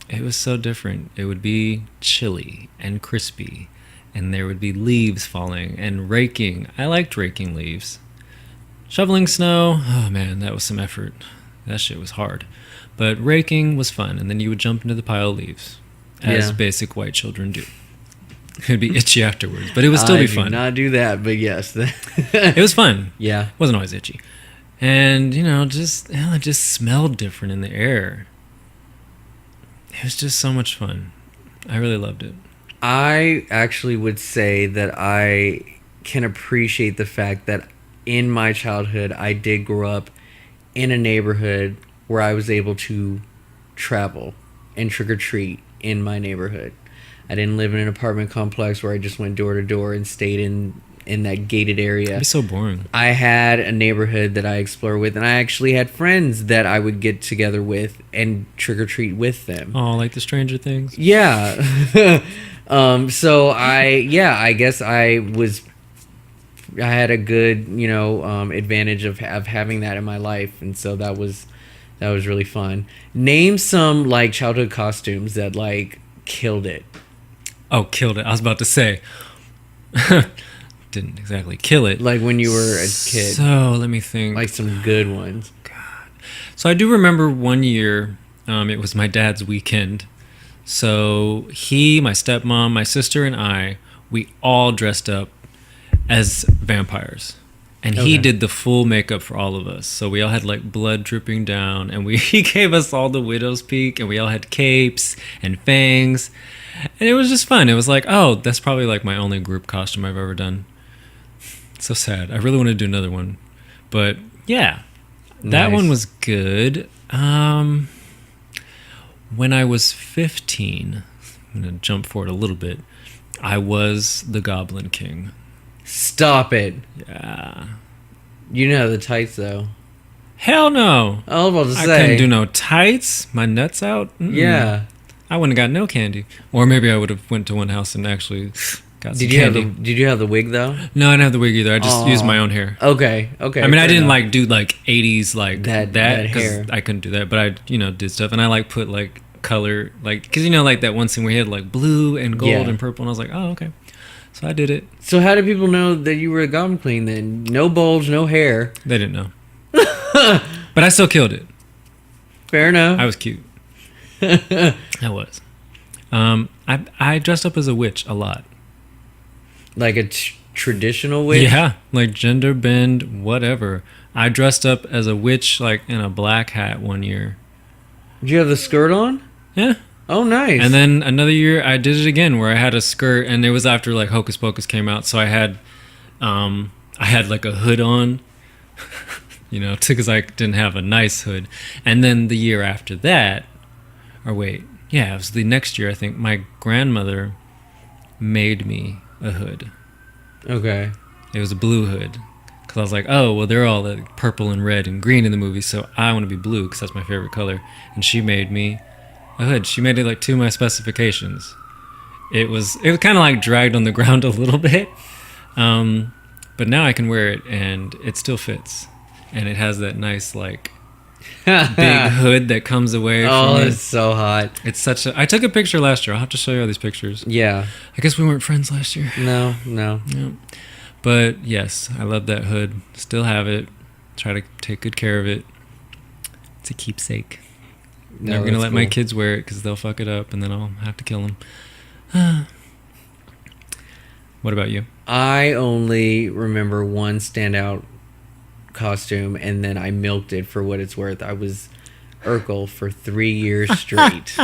it was so different. It would be chilly and crispy, and there would be leaves falling and raking. I liked raking leaves. Shoveling snow, oh man, that was some effort. That shit was hard. But raking was fun, and then you would jump into the pile of leaves, as basic white children do. It would be itchy afterwards, but it would still be fun. I did not do that, but yes. It was fun. Yeah. It wasn't always itchy. And, it just smelled different in the air. It was just so much fun. I really loved it. I actually would say that I can appreciate the fact that in my childhood, I did grow up in a neighborhood where I was able to travel and trick-or-treat in my neighborhood. I didn't live in an apartment complex where I just went door to door and stayed in that gated area. It'd be so boring. I had a neighborhood that I explored with, and I actually had friends that I would get together with and trick-or-treat with them. Oh, like the Stranger Things? Yeah. So I guess I was I had a good, advantage of having that in my life, and so that was really fun. Name some like childhood costumes that like killed it. Oh, killed it. I was about to say. Didn't exactly kill it. Like when you were a kid. So let me think. Like some good ones. So I do remember one year, it was my dad's weekend. So he, my stepmom, my sister, and I, we all dressed up as vampires. And he Okay. did the full makeup for all of us. So we all had like blood dripping down, and he gave us all the widow's peak, and we all had capes and fangs. And it was just fun. It was like, oh, that's probably like my only group costume I've ever done. So sad. I really want to do another one. But yeah, that Nice. one was good. When I was 15, I'm going to jump forward a little bit, I was the Goblin King. Stop it. Yeah. You know the tights though. Hell no. I was about to I say. couldn't do no tights. My nuts out. Mm-mm. Yeah. I wouldn't have got no candy. Or maybe I would have went to one house and actually got some Did you candy. have the wig though? No, I didn't have the wig either. I just Aw. used my own hair. Okay. I mean, I fair didn't enough. like do like 80s like That that because hair. I couldn't do that. But I, did stuff, and I like put like color, like because like that one scene where he had like blue and gold Yeah. and purple, and I was like, oh okay. So I did it. So how did people know that you were a Goblin Queen then? No bulge, no hair. They didn't know, but I still killed it. Fair enough. I was cute. I was. I dressed up as a witch a lot. Like a traditional witch? Yeah, like gender bend, whatever. I dressed up as a witch, like in a black hat one year. Did you have the skirt on? Yeah. Oh, nice. And then another year I did it again where I had a skirt, and it was after like Hocus Pocus came out, so I had like a hood on, because I didn't have a nice hood. And then the year after that, or wait, yeah, it was the next year I think, my grandmother made me a hood. Okay. It was a blue hood. Because I was like, oh, well, they're all like purple and red and green in the movie, so I want to be blue because that's my favorite color. And she made me a hood. She made it like to my specifications. It was kind of like dragged on the ground a little bit. But now I can wear it and it still fits. And it has that nice like big hood that comes away Oh, from it's it. so hot. It's such a... I took a picture last year. I'll have to show you all these pictures. Yeah. I guess we weren't friends last year. No. Yeah. But yes, I love that hood. Still have it. Try to take good care of it. It's a keepsake. No, Never gonna that's let my cool. kids wear it because they'll fuck it up and then I'll have to kill them. What about you? I only remember one standout costume, and then I milked it for what it's worth. I was Urkel for 3 years straight.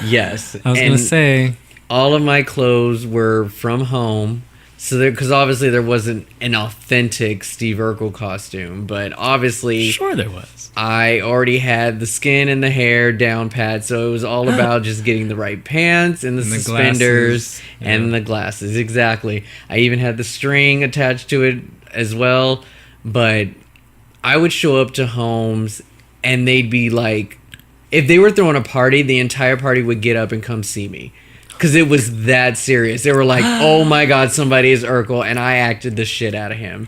Yes. I was gonna say, all of my clothes were from home. So because obviously there wasn't an authentic Steve Urkel costume, but obviously sure there was. I already had the skin and the hair down pat, so it was all about just getting the right pants and the And the suspenders glasses. and Yeah. the glasses. Exactly. I even had the string attached to it as well, but I would show up to homes and they'd be like, if they were throwing a party, the entire party would get up and come see me. Because it was that serious. They were like, oh my God, somebody is Urkel. And I acted the shit out of him.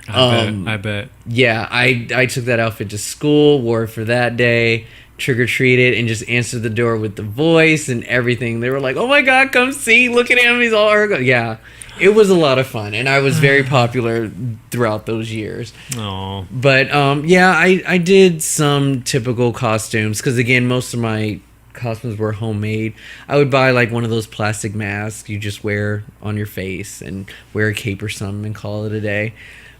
I bet. Yeah, I took that outfit to school, wore it for that day, trick-or-treated, and just answered the door with the voice and everything. They were like, oh my God, come see. Look at him. He's all Urkel. Yeah, it was a lot of fun. And I was very popular throughout those years. Oh, But yeah, I did some typical costumes. Because again, most of my costumes were homemade. I would buy like one of those plastic masks you just wear on your face and wear a cape or something and call it a day.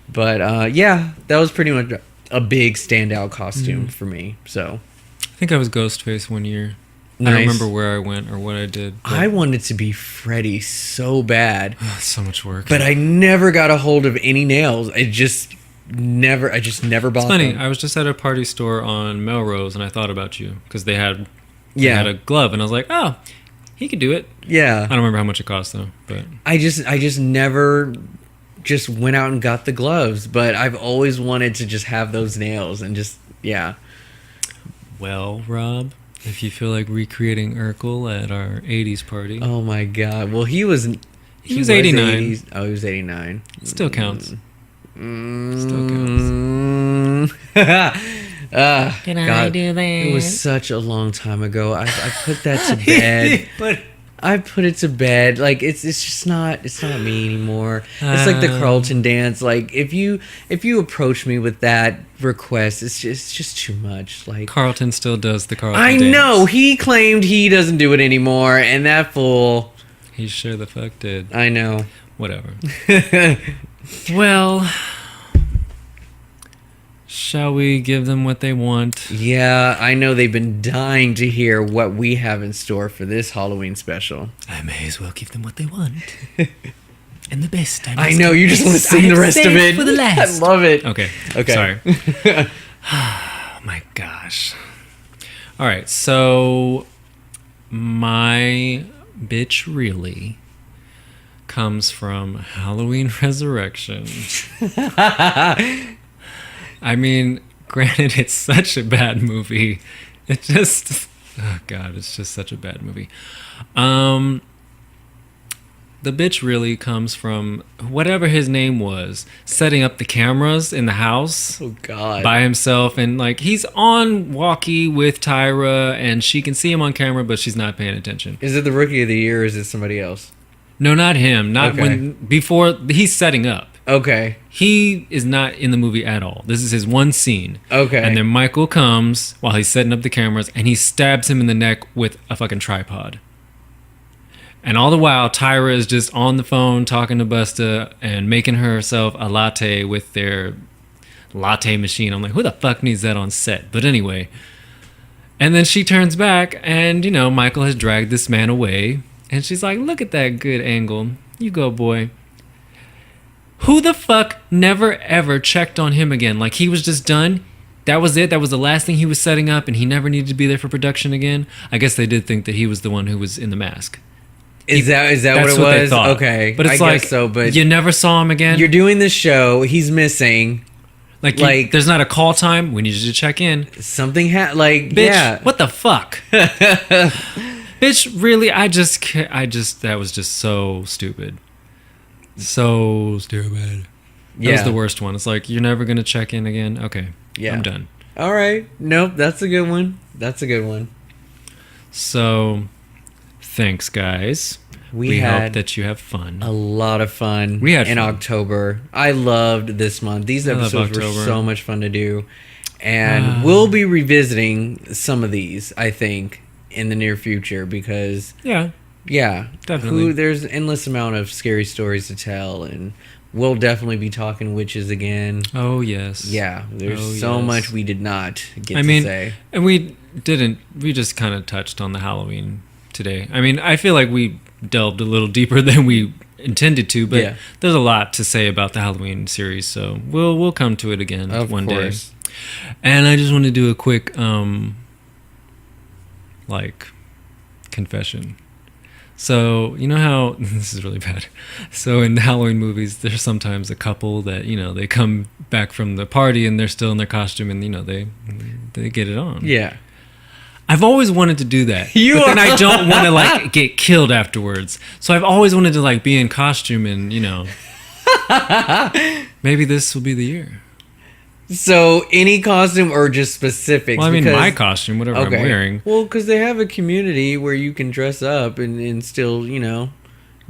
But yeah, that was pretty much a big standout costume for me. So I think I was Ghostface one year. I Nice. don't remember where I went or what I did. But I wanted to be Freddy so bad, so much work. but I never got a hold of any nails. I just never bought It's funny. them. I was just at a party store on Melrose and I thought about you because they had Yeah. a glove and I was like, oh, he could do it. Yeah. I don't remember how much it cost though, but I just never just went out and got the gloves, but I've always wanted to just have those nails and just yeah. well, Rob, if you feel like recreating Urkel at our 80s party, Oh my God. Well, he was He was 89. 80s. Oh, he was 89. Still counts. Still Mm. Can I God, do that? it was such a long time ago. I put that to bed. I put it to bed. Like it's just not me anymore. It's like the Carlton dance. Like if you approach me with that request, it's just too much. Like Carlton still does the Carlton I dance. know he claimed he doesn't do it anymore, and that fool. He sure the fuck did. I know. Whatever. Well, shall we give them what they want? Yeah, I know they've been dying to hear what we have in store for this Halloween special. I may as well give them what they want. And the best. I know, you just want to sing the rest of it. For the last. I love it. Okay. Okay. Sorry. Oh my gosh. All right. So my bitch really comes from Halloween Resurrection. I mean, granted, it's such a bad movie. It just, oh God, it's just such a bad movie. The bitch really comes from whatever his name was, setting up the cameras in the house Oh God. by himself. And like, he's on walkie with Tyra and she can see him on camera, but she's not paying attention. Is it the Rookie of the Year or is it somebody else? No, not him. Not Okay. before he's setting up. Okay. He is not in the movie at all. This is his one scene. Okay. And then Michael comes while he's setting up the cameras and he stabs him in the neck with a fucking tripod. And all the while, Tyra is just on the phone talking to Busta and making herself a latte with their latte machine. I'm like, who the fuck needs that on set? But anyway. And then she turns back and, you know, Michael has dragged this man away. And she's like, look at that good angle. You go, boy. Who the fuck never ever checked on him again? Like he was just done. That was it. That was the last thing he was setting up and he never needed to be there for production again. I guess they did think that he was the one who was in the mask. Is that what That's it what they was? thought. Okay. But it's I like, guess so, but you never saw him again. you're doing this show, he's missing. Like, like- there's not a call time. We need you to check in. Something like Bitch, yeah. what the fuck? Bitch, really? That was just so stupid. So stupid. That Yeah. was the worst one. It's like, you're never going to check in again? Okay. Yeah. I'm done. All right. Nope, that's a good one. That's a good one. So, thanks, guys. We hope had that you have fun. a lot of fun We had in fun. October. I loved this month. These I love episodes were October. so much fun to do. And we'll be revisiting some of these, I think, in the near future because Yeah. yeah, Definitely. there's an endless amount of scary stories to tell, and we'll definitely be talking witches again. Oh, yes. Yeah, there's Oh, so yes. much we did not get I to mean, say. and we just kind of touched on the Halloween today. I mean, I feel like we delved a little deeper than we intended to, but Yeah. there's a lot to say about the Halloween series, so we'll come to it again Of one course. day. And I just want to do a quick confession. So, you know how this is really bad. So in the Halloween movies, there's sometimes a couple that, you know, they come back from the party and they're still in their costume and, you know, they get it on. Yeah. I've always wanted to do that. You but then are- I don't want to like get killed afterwards. So I've always wanted to like be in costume and, you know, maybe this will be the year. So any costume or just specifics? Well, I mean, Because- my costume, whatever I'm wearing. Well, because they have a community where you can dress up and still, you know,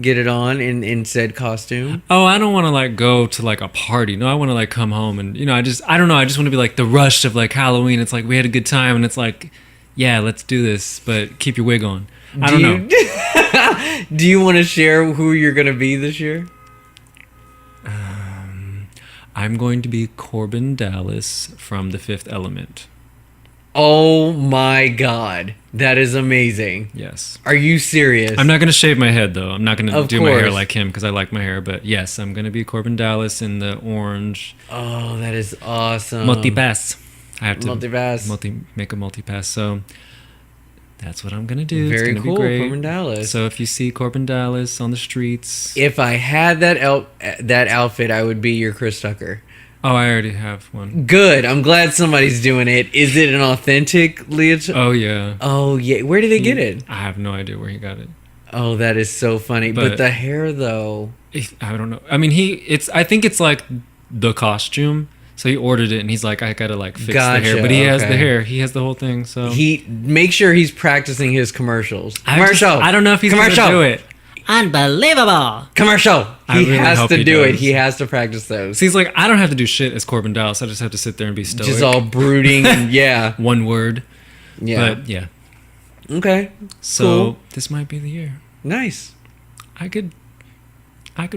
get it on in said costume. Oh, I don't want to like go to like a party. No, I want to like come home and, you know, I don't know. I just want to be like the rush of like Halloween. It's like we had a good time and it's like, yeah, let's do this, but keep your wig on. I don't know. Do you want to share who you're going to be this year? I'm going to be Corbin Dallas from The Fifth Element. Oh my God. That is amazing. Yes. Are you serious? I'm not going to shave my head, though. I'm not going to Of do my hair course. like him because I like my hair. But yes, I'm going to be Corbin Dallas in the orange Oh, that is awesome. multi-pass. I have to Multi-pass. make a multi-pass. So that's what I'm going to do. Very it's gonna cool, be great. Corbin Dallas. So if you see Corbin Dallas on the streets... If I had that outfit, I would be your Chris Tucker. Oh, I already have one. Good. I'm glad somebody's doing it. Is it an authentic leotard? Oh, yeah. Oh, yeah. Where did they get it? I have no idea where he got it. Oh, that is so funny. But But- the hair, though. I don't know. I mean, I think it's like the costume. So he ordered it, and he's like, I gotta like fix the hair. Gotcha, But he has the okay. hair. He has the whole thing. So He make sure he's practicing his commercials. I don't know if he's commercial. gonna do it. Unbelievable. Commercial. I He really has hope to he do it. does. He has to practice those. So he's like, I don't have to do shit as Corbin Dallas. I just have to sit there and be stoic. Just all brooding. And yeah. one word. Yeah. But yeah. Okay. So Cool. this might be the year. Nice. I could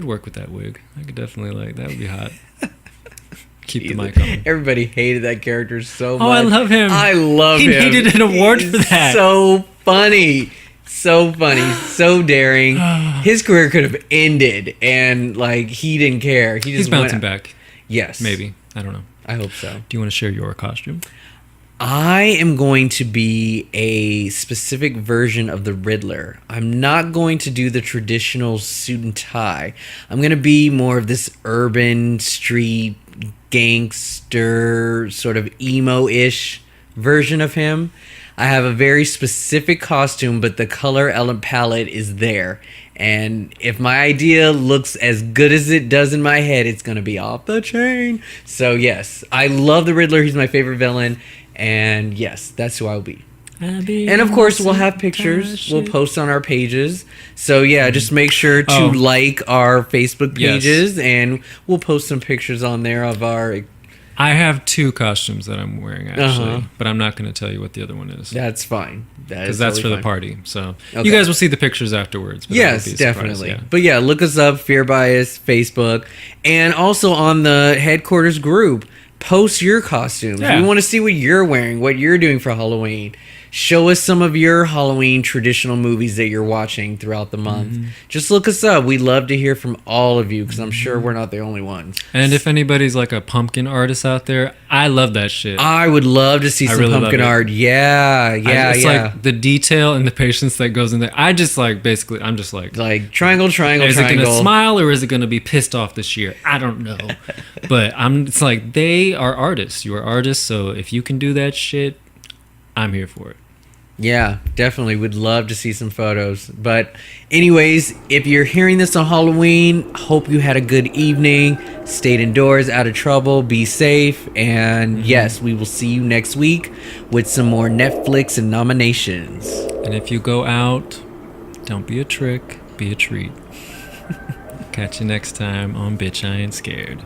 work with that wig. I could definitely that would be hot. Keep the mic on. Everybody hated that character so much. Oh, I love him. I love He him. needed an award He's for that. So funny. So funny. So daring. His career could have ended and he didn't care. He just He's bouncing went, back. Yes. Maybe. I don't know. I hope so. Do you want to share your costume? I am going to be a specific version of the Riddler. I'm not going to do the traditional suit and tie. I'm going to be more of this urban street gangster sort of emo-ish version of him. I have a very specific costume, but the color element palette is there. And if my idea looks as good as it does in my head, it's going to be off the chain. So yes, I love the Riddler. He's my favorite villain. And yes, that's who I'll be. And of course, we'll have pictures. We'll post on our pages. So yeah, just make sure to Oh. like our Facebook Yes. pages, and we'll post some pictures on there of our. I have two costumes that I'm wearing actually, Uh-huh. but I'm not going to tell you what the other one is That's fine. because that's for totally the fine. party. So Okay. you guys will see the pictures afterwards. But I Yes, would be surprised, definitely. yeah. But yeah, look us up, Fear Bias, Facebook, and also on the headquarters group. Post your costumes. Yeah. We want to see what you're wearing, what you're doing for Halloween. Show us some of your Halloween traditional movies that you're watching throughout the month. Mm-hmm. Just look us up. We'd love to hear from all of you because I'm sure we're not the only ones. And if anybody's like a pumpkin artist out there, I love that shit. I would love to see I some really love pumpkin it. art. Yeah, It's yeah. like the detail and the patience that goes in there. I just basically, I'm just like, Like triangle, triangle, is it triangle. going to smile or is it going to be pissed off this year? I don't know. But it's like they are artists. You are artists. So if you can do that shit, I'm here for it. Yeah, definitely. Would love to see some photos. But anyways, if you're hearing this on Halloween, hope you had a good evening, stayed indoors, out of trouble, be safe, and yes, we will see you next week with some more Netflix and nominations. And if you go out, don't be a trick, be a treat. Catch you next time on Bitch I Ain't Scared.